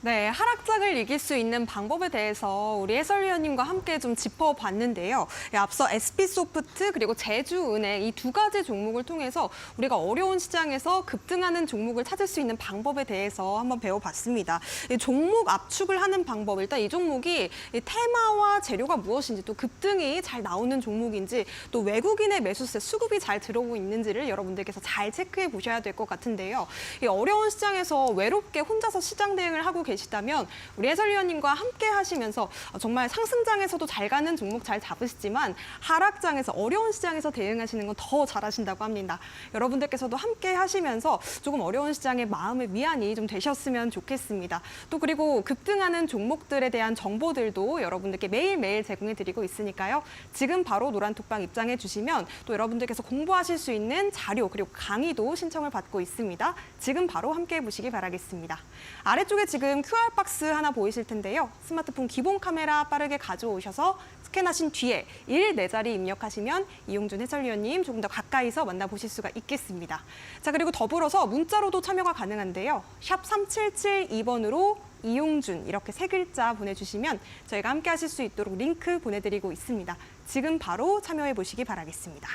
네, 하락장을 이길 수 있는 방법에 대해서 우리 해설위원님과 함께 좀 짚어봤는데요. 앞서 SP소프트 그리고 제주은행 이 두 가지 종목을 통해서 우리가 어려운 시장에서 급등하는 종목을 찾을 수 있는 방법에 대해서 한번 배워봤습니다. 이 종목 압축을 하는 방법, 일단 이 종목이 이 테마와 재료가 무엇인지 또 급등이 잘 나오는 종목인지 또 외국인의 매수세 수급이 잘 들어오고 있는지를 여러분들께서 잘 체크해 보셔야 될 것 같은데요. 이 어려운 시장에서 외롭게 혼자서 시장 대응을 하고 계신 계시다면 우리 해설위원님과 함께 하시면서 정말 상승장에서도 잘 가는 종목 잘 잡으시지만 하락장에서 어려운 시장에서 대응하시는 건 더 잘하신다고 합니다. 여러분들께서도 함께 하시면서 조금 어려운 시장에 마음의 위안이 좀 되셨으면 좋겠습니다. 또 그리고 급등하는 종목들에 대한 정보들도 여러분들께 매일매일 제공해드리고 있으니까요. 지금 바로 노란톡방 입장해 주시면 또 여러분들께서 공부하실 수 있는 자료 그리고 강의도 신청을 받고 있습니다. 지금 바로 함께 해보시기 바라겠습니다. 아래쪽에 지금 QR박스 하나 보이실 텐데요. 스마트폰 기본 카메라 빠르게 가져오셔서 스캔하신 뒤에 14자리 입력하시면 이용준 해설위원님 조금 더 가까이서 만나보실 수가 있겠습니다. 자, 그리고 더불어서 문자로도 참여가 가능한데요. 샵 3772번으로 이용준 이렇게 3글자 보내주시면 저희가 함께 하실 수 있도록 링크 보내드리고 있습니다. 지금 바로 참여해 보시기 바라겠습니다.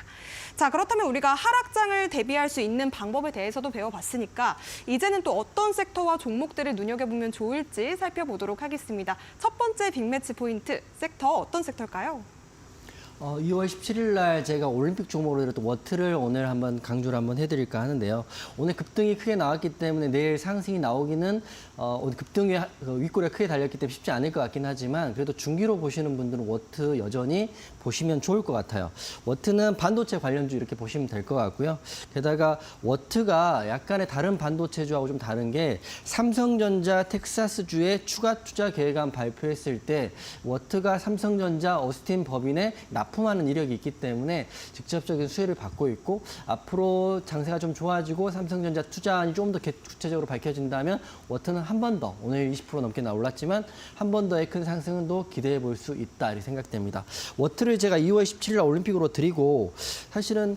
자, 그렇다면 우리가 하락장을 대비할 수 있는 방법에 대해서도 배워봤으니까 이제는 또 어떤 섹터와 종목들을 눈여겨보면 좋을지 살펴보도록 하겠습니다. 첫 번째 빅매치 포인트, 섹터 어떤 섹터일까요? 2월 17일 날 제가 올림픽 종목으로 들었던 워트를 오늘 한번 강조를 한번 해드릴까 하는데요. 오늘 급등이 크게 나왔기 때문에 내일 상승이 나오기는 오늘 급등이 윗꼬리가 크게 달렸기 때문에 쉽지 않을 것 같긴 하지만 그래도 중기로 보시는 분들은 워트 여전히 보시면 좋을 것 같아요. 워트는 반도체 관련주 이렇게 보시면 될 것 같고요. 게다가 워트가 약간의 다른 반도체주하고 좀 다른 게 삼성전자 텍사스주의 추가 투자 계획안 발표했을 때 워트가 삼성전자 오스틴 법인에 납품하는 이력이 있기 때문에 직접적인 수혜를 받고 있고 앞으로 장세가 좀 좋아지고 삼성전자 투자안이 좀 더 구체적으로 밝혀진다면 워트는 한 번 더 오늘 20% 넘게 올랐지만 한 번 더의 큰 상승은 또 기대해 볼 수 있다 이렇게 생각됩니다. 워트를 제가 2월 17일 날 올림픽으로 드리고 사실은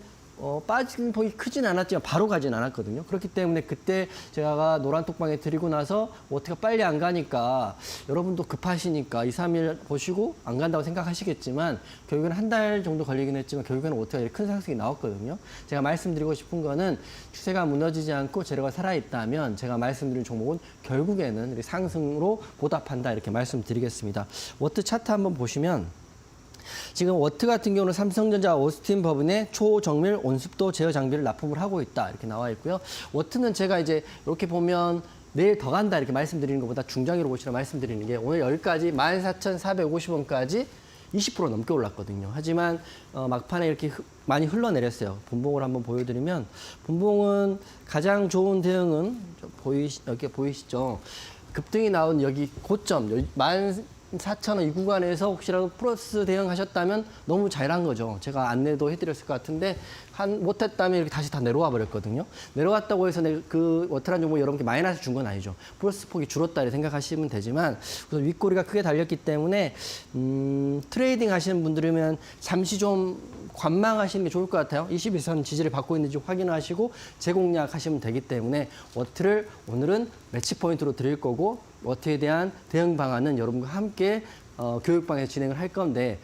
빠진 폭이 크진 않았지만 바로 가진 않았거든요. 그렇기 때문에 그때 제가 노란톡방에 드리고 나서 워트가 빨리 안 가니까 여러분도 급하시니까 2, 3일 보시고 안 간다고 생각하시겠지만 결국에는 한 달 정도 걸리긴 했지만 결국에는 워트가 이렇게 큰 상승이 나왔거든요. 제가 말씀드리고 싶은 거는 추세가 무너지지 않고 재료가 살아있다면 제가 말씀드린 종목은 결국에는 상승으로 보답한다 이렇게 말씀드리겠습니다. 워트 차트 한번 보시면 지금 워트 같은 경우는 삼성전자 오스틴 법인의 초정밀 온습도 제어 장비를 납품을 하고 있다 이렇게 나와 있고요. 워트는 제가 이제 이렇게 보면 내일 더 간다 이렇게 말씀드리는 것보다 중장기로 보시라 말씀드리는 게 오늘 여기까지 14,450원까지 20% 넘게 올랐거든요. 하지만 막판에 이렇게 많이 흘러내렸어요. 분봉을 한번 보여드리면 분봉은 가장 좋은 대응은 여기 보이시죠? 급등이 나온 여기 고점 14,000원 이 구간에서 혹시라도 플러스 대응하셨다면 너무 잘한 거죠. 제가 안내도 해드렸을 것 같은데 못했다면 이렇게 다시 다 내려와 버렸거든요. 내려왔다고 해서 그 워트란 종목 여러분께 마이너스 준 건 아니죠. 플러스 폭이 줄었다 이렇게 생각하시면 되지만 우선 윗꼬리가 크게 달렸기 때문에 트레이딩 하시는 분들이면 잠시 좀 관망하시는 게 좋을 것 같아요. 21선 지지를 받고 있는지 확인하시고 재공략하시면 되기 때문에 워트를 오늘은 매치 포인트로 드릴 거고 워트에 대한 대응 방안은 여러분과 함께 교육방에서 진행을 할 건데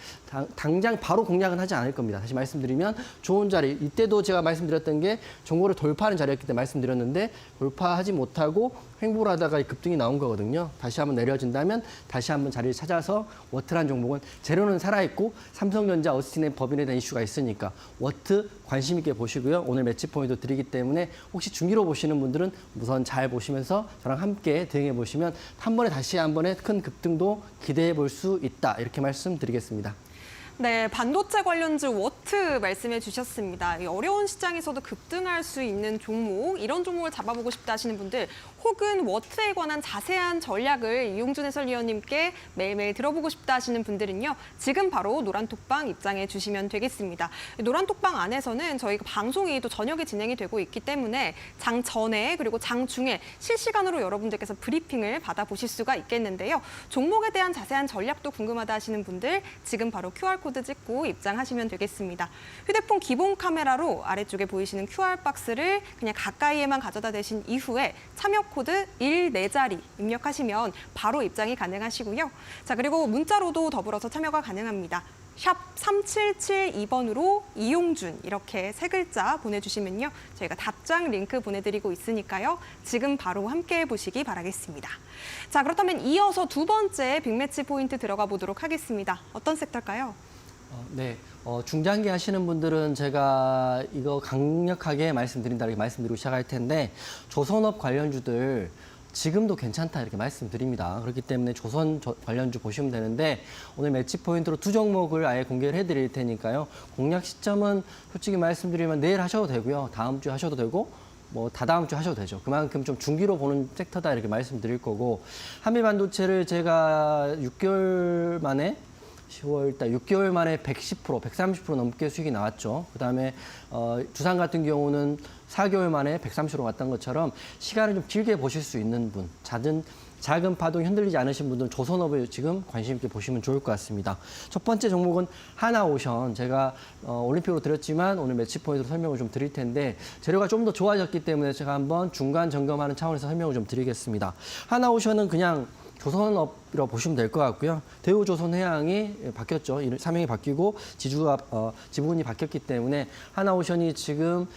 당장 바로 공략은 하지 않을 겁니다. 다시 말씀드리면 좋은 자리, 이때도 제가 말씀드렸던 게 종고를 돌파하는 자리였기 때문에 말씀드렸는데 돌파하지 못하고 횡보를 하다가 급등이 나온 거거든요. 다시 한번 내려진다면 다시 한번 자리를 찾아서 워트란 종목은 재료는 살아있고 삼성전자 오스틴의 법인에 대한 이슈가 있으니까 워트 관심 있게 보시고요. 오늘 매치 포인트 드리기 때문에 혹시 중기로 보시는 분들은 우선 잘 보시면서 저랑 함께 대응해 보시면 한 번에 다시 한 번에 큰 급등도 기대해 볼 수 있다. 이렇게 말씀드리겠습니다. 네, 반도체 관련주 워트 말씀해 주셨습니다. 이 어려운 시장에서도 급등할 수 있는 종목, 이런 종목을 잡아보고 싶다 하시는 분들 혹은 워트에 관한 자세한 전략을 이용준 해설위원님께 매일매일 들어보고 싶다 하시는 분들은요. 지금 바로 노란톡방 입장해 주시면 되겠습니다. 노란톡방 안에서는 저희가 방송이 또 저녁에 진행이 되고 있기 때문에 장 전에 그리고 장 중에 실시간으로 여러분들께서 브리핑을 받아보실 수가 있겠는데요. 종목에 대한 자세한 전략도 궁금하다 하시는 분들 지금 바로 QR코드 찍고 입장하시면 되겠습니다. 휴대폰 기본 카메라로 아래쪽에 보이시는 QR박스를 그냥 가까이에만 가져다 대신 이후에 참여 코드 14자리 입력하시면 바로 입장이 가능하시고요. 자, 그리고 문자로도 더불어서 참여가 가능합니다. 샵 3772번으로 이용준 이렇게 3글자 보내주시면요. 저희가 답장 링크 보내드리고 있으니까요. 지금 바로 함께 해보시기 바라겠습니다. 자, 그렇다면 이어서 두 번째 빅매치 포인트 들어가 보도록 하겠습니다. 어떤 섹터일까요? 네, 중장기 하시는 분들은 제가 이거 강력하게 말씀드린다 이렇게 말씀드리고 시작할 텐데 조선업 관련주들 지금도 괜찮다 이렇게 말씀드립니다. 그렇기 때문에 조선 관련주 보시면 되는데 오늘 매치 포인트로 두 종목을 아예 공개를 해드릴 테니까요. 공략 시점은 솔직히 말씀드리면 내일 하셔도 되고요. 다음 주에 하셔도 되고 뭐 다다음 주에 하셔도 되죠. 그만큼 좀 중기로 보는 섹터다 이렇게 말씀드릴 거고 한미반도체를 제가 6개월 만에 10월달 6개월 만에 110%, 130% 넘게 수익이 나왔죠. 그다음에 두산 같은 경우는 4개월 만에 130% 왔던 것처럼 시간을 좀 길게 보실 수 있는 분, 작은 파동이 흔들리지 않으신 분들은 조선업을 지금 관심 있게 보시면 좋을 것 같습니다. 첫 번째 종목은 하나오션. 제가 올림픽으로 드렸지만 오늘 매치 포인트로 설명을 좀 드릴 텐데 재료가 좀 더 좋아졌기 때문에 제가 한번 중간 점검하는 차원에서 설명을 좀 드리겠습니다. 하나오션은 그냥 조선업이라고 보시면 될 것 같고요. 대우조선해양이 바뀌었죠. 사명이 바뀌고 지분이 바뀌었기 때문에 하나오션이 지금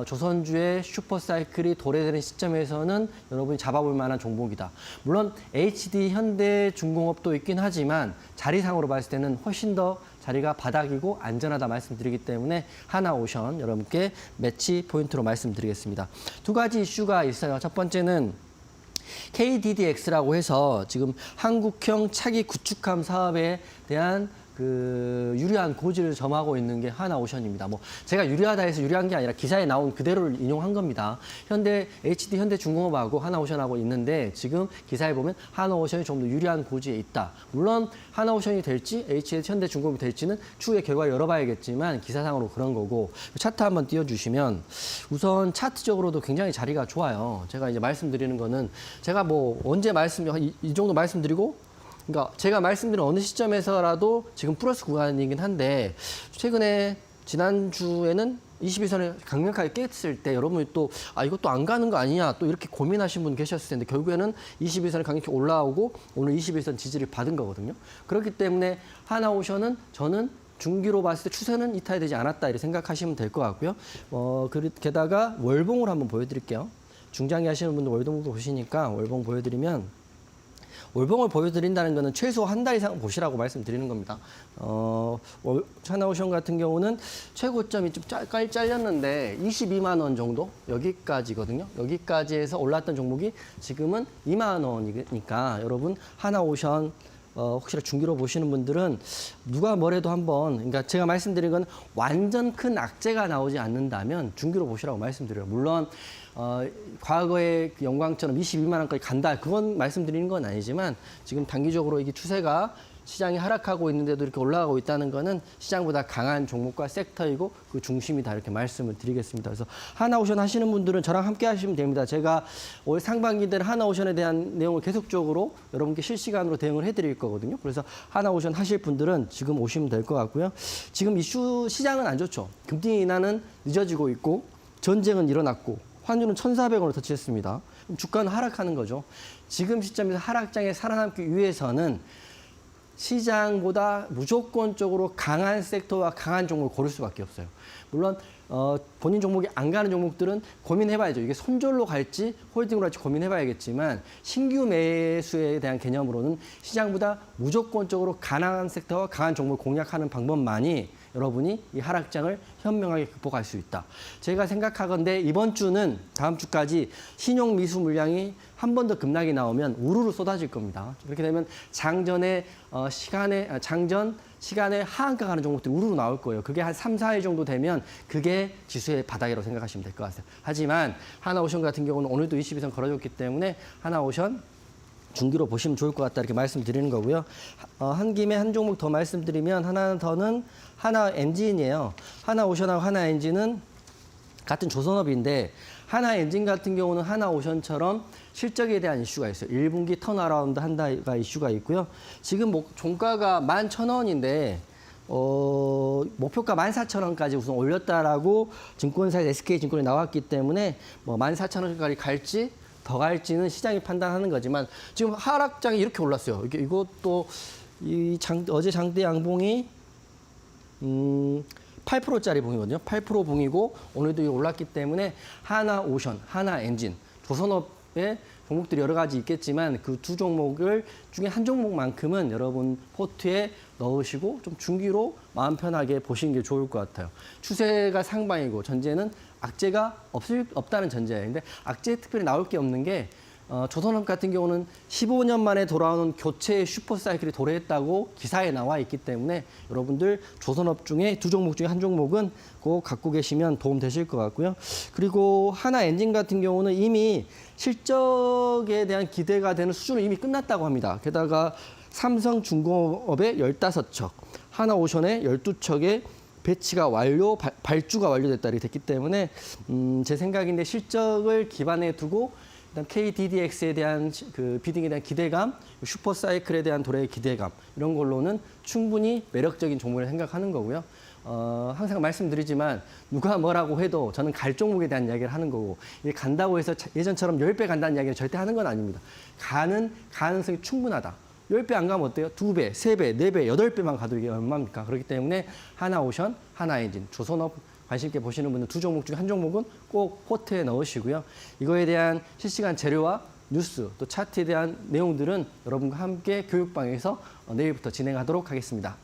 조선주의 슈퍼사이클이 도래되는 시점에서는 여러분이 잡아볼 만한 종목이다. 물론 HD, 현대중공업도 있긴 하지만 자리상으로 봤을 때는 훨씬 더 자리가 바닥이고 안전하다 말씀드리기 때문에 하나오션 여러분께 매치 포인트로 말씀드리겠습니다. 두 가지 이슈가 있어요. 첫 번째는 KDDX라고 해서 지금 한국형 차기 구축함 사업에 대한 그 유리한 고지를 점하고 있는 게 하나오션입니다. 뭐 제가 유리하다 해서 유리한 게 아니라 기사에 나온 그대로를 인용한 겁니다. HD 현대중공업하고 하나오션하고 있는데 지금 기사에 보면 하나오션이 좀 더 유리한 고지에 있다. 물론 하나오션이 될지 HD 현대중공업이 될지는 추후에 결과 열어봐야겠지만 기사상으로 그런 거고 차트 한번 띄워주시면 우선 차트적으로도 굉장히 자리가 좋아요. 제가 이제 말씀드리는 거는 제가 뭐 언제 이 정도 말씀드리고 그러니까 제가 말씀드린 어느 시점에서라도 지금 플러스 구간이긴 한데 최근에 지난주에는 21선을 강력하게 깼을 때 여러분이 또 이것도 안 가는 거 아니냐 또 이렇게 고민하신 분 계셨을 텐데 결국에는 21선이 강력히 올라오고 오늘 21선 지지를 받은 거거든요. 그렇기 때문에 하나오션은 저는 중기로 봤을 때 추세는 이탈되지 않았다 이렇게 생각하시면 될 것 같고요. 게다가 월봉을 한번 보여드릴게요. 중장기 하시는 분들 월봉도 보시니까 월봉 보여드리면 월봉을 보여드린다는 것은 최소 한 달 이상 보시라고 말씀드리는 겁니다. 하나오션 같은 경우는 최고점이 좀 잘렸는데 22만 원 정도 여기까지거든요. 여기까지 해서 올랐던 종목이 지금은 2만 원이니까 여러분 하나오션 혹시나 중기로 보시는 분들은 누가 뭐래도 한번 그러니까 제가 말씀드린 건 완전 큰 악재가 나오지 않는다면 중기로 보시라고 말씀드려요. 물론 과거의 그 영광처럼 22만 원까지 간다. 그건 말씀드리는 건 아니지만 지금 단기적으로 이게 추세가 시장이 하락하고 있는데도 이렇게 올라가고 있다는 거는 시장보다 강한 종목과 섹터이고 그 중심이다 이렇게 말씀을 드리겠습니다. 그래서 하나오션 하시는 분들은 저랑 함께 하시면 됩니다. 제가 올 상반기 되는 하나오션에 대한 내용을 계속적으로 여러분께 실시간으로 대응을 해드릴 거거든요. 그래서 하나오션 하실 분들은 지금 오시면 될 것 같고요. 지금 이슈 시장은 안 좋죠. 금리 인하는 늦어지고 있고 전쟁은 일어났고 환율은 1,400원을 터치했습니다. 그럼 주가는 하락하는 거죠. 지금 시점에서 하락장에 살아남기 위해서는 시장보다 무조건적으로 강한 섹터와 강한 종목을 고를 수밖에 없어요. 물론 본인 종목이 안 가는 종목들은 고민해봐야죠. 이게 손절로 갈지 홀딩으로 갈지 고민해봐야겠지만 신규 매수에 대한 개념으로는 시장보다 무조건적으로 강한 섹터와 강한 종목을 공략하는 방법만이 여러분이 이 하락장을 현명하게 극복할 수 있다. 제가 생각하건대 이번 주는 다음 주까지 신용 미수 물량이 한 번 더 급락이 나오면 우르르 쏟아질 겁니다. 그렇게 되면 장전 시간에 하한가 가는 종목들이 우르르 나올 거예요. 그게 한 3, 4일 정도 되면 그게 지수의 바닥이라고 생각하시면 될 것 같아요. 하지만 하나오션 같은 경우는 오늘도 22선 걸어줬기 때문에 하나오션 중기로 보시면 좋을 것 같다 이렇게 말씀드리는 거고요. 한 김에 한 종목 더 말씀드리면 하나 더는 하나엔진이에요. 하나오션하고 하나엔진은 같은 조선업인데 하나엔진 같은 경우는 하나오션처럼 실적에 대한 이슈가 있어요. 1분기 턴어라운드 한다가 이슈가 있고요. 지금 종가가 11,000원인데 목표가 14,000원까지 우선 올렸다라고 증권사에서 SK증권이 나왔기 때문에 14,000원까지 갈지 더 갈지는 시장이 판단하는 거지만 지금 하락장이 이렇게 올랐어요. 이것도 어제 장대 양봉이 8%짜리 봉이거든요. 8% 봉이고 오늘도 올랐기 때문에 하나오션, 하나엔진, 조선업의 종목들이 여러 가지 있겠지만 그 두 종목을 중에 한 종목만큼은 여러분 포트에 넣으시고 좀 중기로 마음 편하게 보시는 게 좋을 것 같아요. 추세가 상방이고 전제는 악재가 없다는 전제예요. 근데 악재 특별히 나올 게 없는 게 조선업 같은 경우는 15년 만에 돌아오는 교체 슈퍼사이클이 도래했다고 기사에 나와 있기 때문에 여러분들 조선업 중에 두 종목 중에 한 종목은 꼭 갖고 계시면 도움 되실 것 같고요. 그리고 하나엔진 같은 경우는 이미 실적에 대한 기대가 되는 수준은 이미 끝났다고 합니다. 게다가 삼성중공업의 15척, 하나오션의 12척의 배치가 발주가 완료됐다 이렇게 됐기 때문에 제 생각인데 실적을 기반에 두고 그다음 KDDX에 대한 그 비딩에 대한 기대감, 슈퍼사이클에 대한 도래의 기대감 이런 걸로는 충분히 매력적인 종목을 생각하는 거고요. 항상 말씀드리지만 누가 뭐라고 해도 저는 갈 종목에 대한 이야기를 하는 거고 이게 간다고 해서 예전처럼 10배 간다는 이야기를 절대 하는 건 아닙니다. 가는 가능성이 충분하다. 10배 안 가면 어때요? 2배, 3배, 4배, 8배만 가도 이게 얼마입니까? 그렇기 때문에 하나오션, 하나엔진, 조선업 관심 있게 보시는 분들 두 종목 중에 한 종목은 꼭 포트에 넣으시고요. 이거에 대한 실시간 재료와 뉴스 또 차트에 대한 내용들은 여러분과 함께 교육방에서 내일부터 진행하도록 하겠습니다.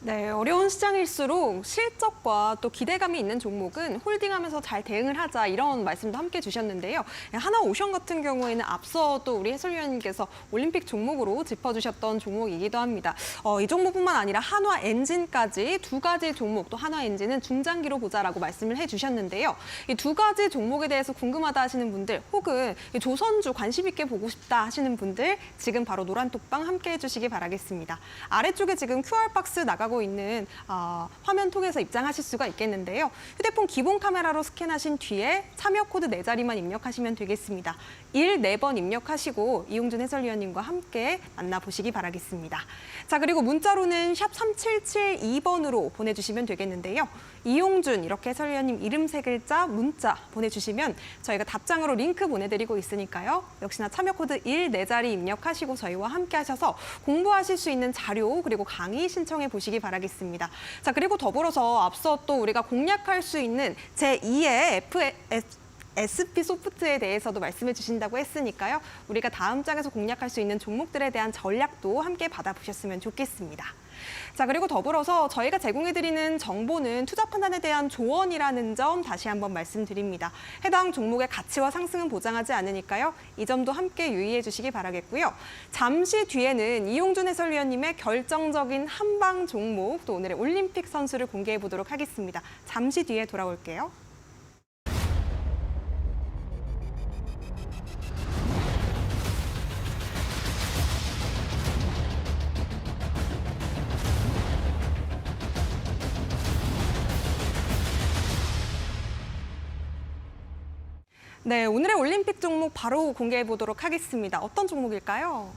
네, 어려운 시장일수록 실적과 또 기대감이 있는 종목은 홀딩하면서 잘 대응을 하자 이런 말씀도 함께 주셨는데요. 하나오션 같은 경우에는 앞서 또 우리 해설위원님께서 올림픽 종목으로 짚어주셨던 종목이기도 합니다. 이 종목뿐만 아니라 한화엔진까지 두 가지 종목, 또 한화엔진은 중장기로 보자라고 말씀을 해주셨는데요. 이 두 가지 종목에 대해서 궁금하다 하시는 분들 혹은 이 조선주 관심 있게 보고 싶다 하시는 분들 지금 바로 노란톡방 함께 해주시기 바라겠습니다. 아래쪽에 지금 QR박스 나가고 있는 화면 통해서 입장하실 수가 있겠는데요. 휴대폰 기본 카메라로 스캔하신 뒤에 참여 코드 4자리만 입력하시면 되겠습니다. 4번 입력하시고 이용준 해설위원님과 함께 만나보시기 바라겠습니다. 자, 그리고 문자로는 샵 3772번으로 보내주시면 되겠는데요. 이용준 이렇게 해설위원님 이름 3글자 문자 보내주시면 저희가 답장으로 링크 보내드리고 있으니까요. 역시나 참여 코드 4자리 입력하시고 저희와 함께 하셔서 공부하실 수 있는 자료 그리고 강의 신청해 보시기 바라겠습니다. 자, 그리고 더불어서 앞서 또 우리가 공략할 수 있는 제2의 SP 소프트에 대해서도 말씀해 주신다고 했으니까요. 우리가 다음 장에서 공략할 수 있는 종목들에 대한 전략도 함께 받아보셨으면 좋겠습니다. 자, 그리고 더불어서 저희가 제공해드리는 정보는 투자 판단에 대한 조언이라는 점 다시 한번 말씀드립니다. 해당 종목의 가치와 상승은 보장하지 않으니까요. 이 점도 함께 유의해 주시기 바라겠고요. 잠시 뒤에는 이용준 해설위원님의 결정적인 한방 종목, 또 오늘의 올림픽 선수를 공개해 보도록 하겠습니다. 잠시 뒤에 돌아올게요. 네, 오늘의 올림픽 종목 바로 공개해 보도록 하겠습니다. 어떤 종목일까요?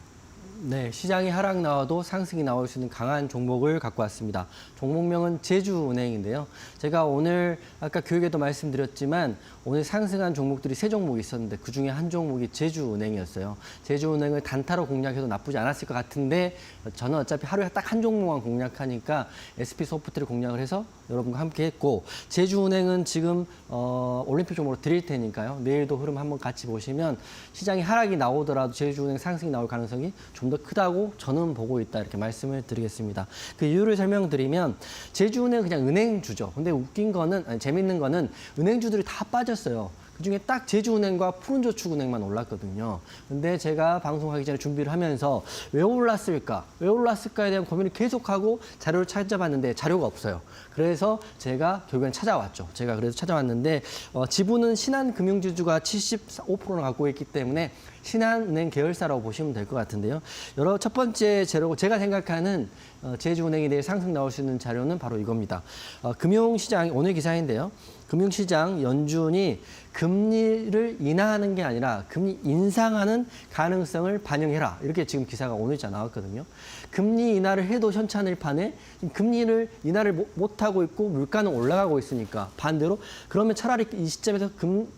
네, 시장이 하락 나와도 상승이 나올 수 있는 강한 종목을 갖고 왔습니다. 종목명은 제주은행인데요. 제가 오늘 아까 교육에도 말씀드렸지만 오늘 상승한 종목들이 3종목이 있었는데 그중에 한 종목이 제주은행이었어요. 제주은행을 단타로 공략해도 나쁘지 않았을 것 같은데 저는 어차피 하루에 딱 한 종목만 공략하니까 SP소프트를 공략을 해서 여러분과 함께 했고 제주은행은 지금 올림픽 종목으로 드릴 테니까요. 내일도 흐름 한번 같이 보시면 시장이 하락이 나오더라도 제주은행 상승이 나올 가능성이 좀 더 크다고 저는 보고 있다 이렇게 말씀을 드리겠습니다. 그 이유를 설명드리면 제주은행 그냥 은행주죠. 근데 웃긴 거는 재밌는 거는 은행주들이 다 빠졌어요. 그중에 딱 제주은행과 푸른저축은행만 올랐거든요. 근데 제가 방송하기 전에 준비를 하면서 왜 올랐을까? 왜 올랐을까에 대한 고민을 계속하고 자료를 찾아봤는데 자료가 없어요. 그래서 제가 결국엔 찾아왔죠. 제가 그래서 찾아왔는데 지분은 신한금융지주가 75%나 갖고 있기 때문에 신한은행 계열사라고 보시면 될 것 같은데요. 첫 번째 재료고 제가 생각하는 제주은행에 대해 상승 나올 수 있는 자료는 바로 이겁니다. 금융시장 오늘 기사인데요. 금융시장 연준이 금리를 인하하는 게 아니라 금리 인상하는 가능성을 반영해라. 이렇게 지금 기사가 오늘자 나왔거든요. 금리 인하를 해도 현찮을 판에 금리를 인하를 못하고 있고 물가는 올라가고 있으니까 반대로 그러면 차라리 이 시점에서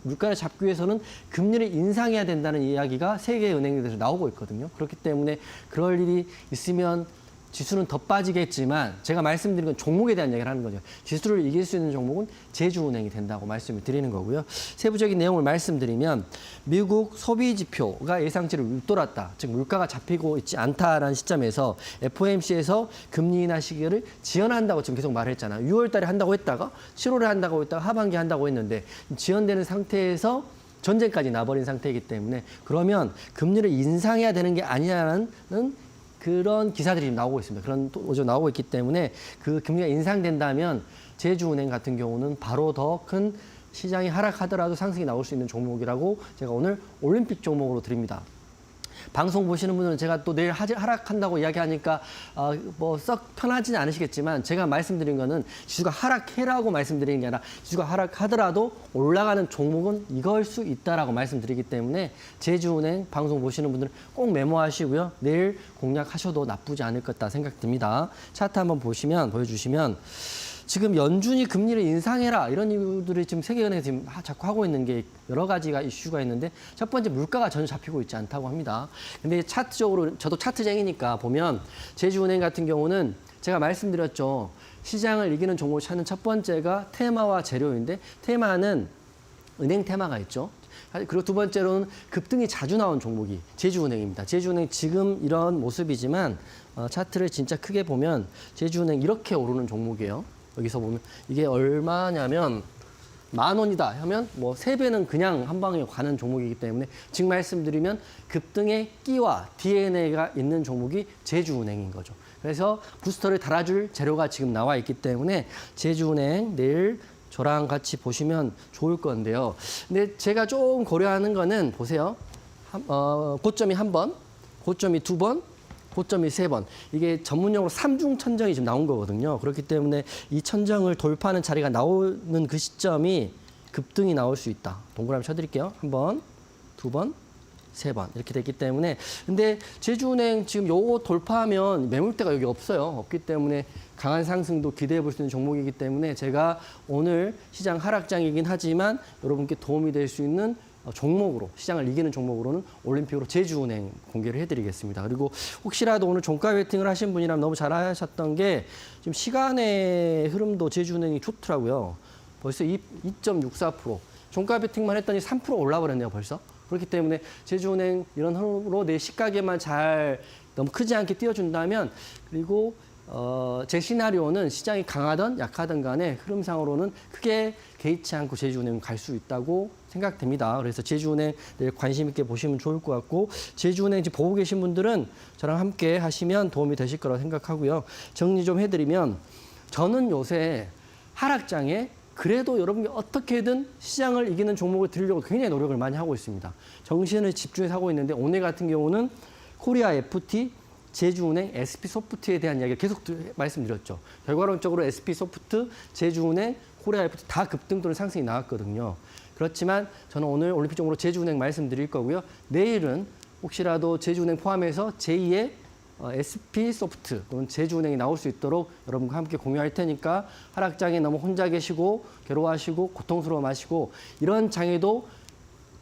물가를 잡기 위해서는 금리를 인상해야 된다는 이야기가 세계 은행들에서 나오고 있거든요. 그렇기 때문에 그럴 일이 있으면 지수는 더 빠지겠지만 제가 말씀드린 건 종목에 대한 얘기를 하는 거죠. 지수를 이길 수 있는 종목은 제주은행이 된다고 말씀을 드리는 거고요. 세부적인 내용을 말씀드리면 미국 소비 지표가 예상치를 웃돌았다. 즉 물가가 잡히고 있지 않다라는 시점에서 FOMC에서 금리 인하 시기를 지연한다고 지금 계속 말했잖아요. 6월 달에 한다고 했다가 7월에 한다고 했다가 하반기에 한다고 했는데 지연되는 상태에서 전쟁까지 나버린 상태이기 때문에 그러면 금리를 인상해야 되는 게 아니냐는 그런 기사들이 나오고 있습니다. 그런 오조 나오고 있기 때문에 그 금리가 인상된다면 제주은행 같은 경우는 바로 더 큰 시장이 하락하더라도 상승이 나올 수 있는 종목이라고 제가 오늘 올림픽 종목으로 드립니다. 방송 보시는 분들은 제가 또 내일 하락한다고 이야기하니까 뭐 썩 편하지는 않으시겠지만 제가 말씀드린 거는 지수가 하락해라고 말씀드리는 게 아니라 지수가 하락하더라도 올라가는 종목은 이걸 수 있다라고 말씀드리기 때문에 제주은행 방송 보시는 분들은 꼭 메모하시고요. 내일 공략하셔도 나쁘지 않을 것 같다 생각됩니다. 차트 한번 보여주시면 지금 연준이 금리를 인상해라 이런 이유들이 지금 세계은행에서 지금 자꾸 하고 있는 게 여러 가지가 이슈가 있는데 첫 번째 물가가 전혀 잡히고 있지 않다고 합니다. 근데 차트적으로 저도 차트쟁이니까 보면 제주은행 같은 경우는 제가 말씀드렸죠. 시장을 이기는 종목을 찾는 첫 번째가 테마와 재료인데 테마는 은행 테마가 있죠. 그리고 두 번째로는 급등이 자주 나온 종목이 제주은행입니다. 제주은행 지금 이런 모습이지만 차트를 진짜 크게 보면 제주은행 이렇게 오르는 종목이에요. 여기서 보면 이게 얼마냐면 10,000원이다 하면 뭐 3배는 그냥 한 방에 가는 종목이기 때문에 지금 말씀드리면 급등의 끼와 DNA가 있는 종목이 제주은행인 거죠. 그래서 부스터를 달아줄 재료가 지금 나와 있기 때문에 제주은행 내일 저랑 같이 보시면 좋을 건데요. 근데 제가 좀 고려하는 거는 보세요. 고점이 1번, 고점이 2번, 고점이 3번. 이게 전문용어로 삼중 천정이 지금 나온 거거든요. 그렇기 때문에 이 천정을 돌파하는 자리가 나오는 그 시점이 급등이 나올 수 있다. 동그라미 쳐드릴게요. 1번, 2번, 3번 이렇게 됐기 때문에 근데 제주은행 지금 요거 돌파하면 매물대가 여기 없어요. 없기 때문에 강한 상승도 기대해 볼 수 있는 종목이기 때문에 제가 오늘 시장 하락장이긴 하지만 여러분께 도움이 될 수 있는 종목으로 시장을 이기는 종목으로는 올림픽으로 제주은행 공개를 해드리겠습니다. 그리고 혹시라도 오늘 종가 베팅을 하신 분이라면 너무 잘하셨던 게 지금 시간의 흐름도 제주은행이 좋더라고요. 벌써 2.64% 종가 베팅만 했더니 3% 올라버렸네요 벌써. 그렇기 때문에 제주은행 이런 흐름으로 내 시가계만 잘 너무 크지 않게 띄워준다면 그리고 제 시나리오는 시장이 강하든 약하든 간에 흐름상으로는 크게 개의치 않고 제주은행 갈 수 있다고 생각됩니다. 그래서 제주은행 내일 관심 있게 보시면 좋을 것 같고 제주은행 지금 보고 계신 분들은 저랑 함께 하시면 도움이 되실 거라고 생각하고요. 정리 좀 해드리면 저는 요새 하락장에 그래도 여러분이 어떻게든 시장을 이기는 종목을 드리려고 굉장히 노력을 많이 하고 있습니다. 정신을 집중해서 하고 있는데 오늘 같은 경우는 코리아 FT, 제주은행, SP소프트에 대한 이야기를 계속 말씀드렸죠. 결과론적으로 SP소프트, 제주은행, 코리아 FT 다 급등 또는 상승이 나왔거든요. 그렇지만 저는 오늘 올림픽적으로 제주은행 말씀드릴 거고요. 내일은 혹시라도 제주은행 포함해서 제2의 SP소프트 또는 제주은행이 나올 수 있도록 여러분과 함께 공유할 테니까 하락장에 너무 혼자 계시고 괴로워하시고 고통스러워 마시고 이런 장에도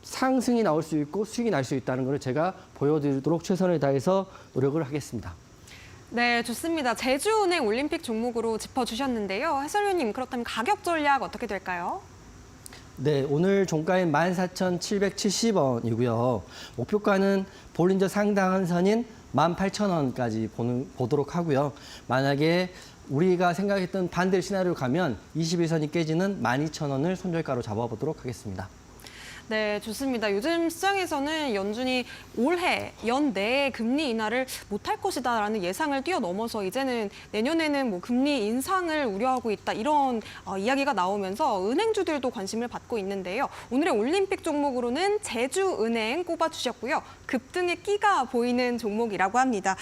상승이 나올 수 있고 수익이 날 수 있다는 걸 제가 보여드리도록 최선을 다해서 노력을 하겠습니다. 네, 좋습니다. 제주은행 올림픽 종목으로 짚어주셨는데요. 해설위원님, 그렇다면 가격 전략 어떻게 될까요? 네, 오늘 종가는 14,770원이고요. 목표가는 볼린저 상당한 선인 18,000원까지 보도록 하고요. 만약에 우리가 생각했던 반대 시나리오로 가면 21선이 깨지는 12,000원을 손절가로 잡아보도록 하겠습니다. 네, 좋습니다. 요즘 시장에서는 연준이 올해 연내에 금리 인하를 못할 것이다라는 예상을 뛰어넘어서 이제는 내년에는 뭐 금리 인상을 우려하고 있다 이런 이야기가 나오면서 은행주들도 관심을 받고 있는데요. 오늘의 올림픽 종목으로는 제주은행 꼽아주셨고요. 급등의 끼가 보이는 종목이라고 합니다.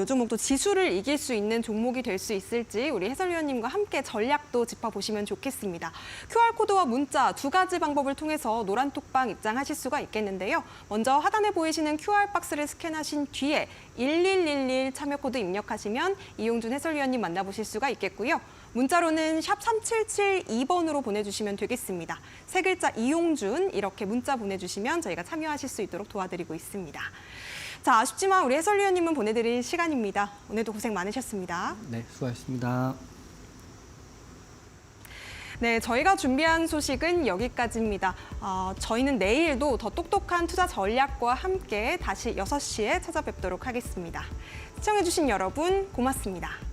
이 종목도 지수를 이길 수 있는 종목이 될 수 있을지 우리 해설위원님과 함께 전략도 짚어보시면 좋겠습니다. QR코드와 문자 두 가지 방법을 통해서 노란톡방 입장하실 수가 있겠는데요. 먼저 하단에 보이시는 QR박스를 스캔하신 뒤에 1111 참여 코드 입력하시면 이용준 해설위원님 만나보실 수가 있겠고요. 문자로는 샵 3772번으로 보내주시면 되겠습니다. 세 글자 이용준 이렇게 문자 보내주시면 저희가 참여하실 수 있도록 도와드리고 있습니다. 자, 아쉽지만 우리 해설위원님은 보내드릴 시간입니다. 오늘도 고생 많으셨습니다. 네, 수고하셨습니다. 네, 저희가 준비한 소식은 여기까지입니다. 저희는 내일도 더 똑똑한 투자 전략과 함께 다시 6시에 찾아뵙도록 하겠습니다. 시청해주신 여러분 고맙습니다.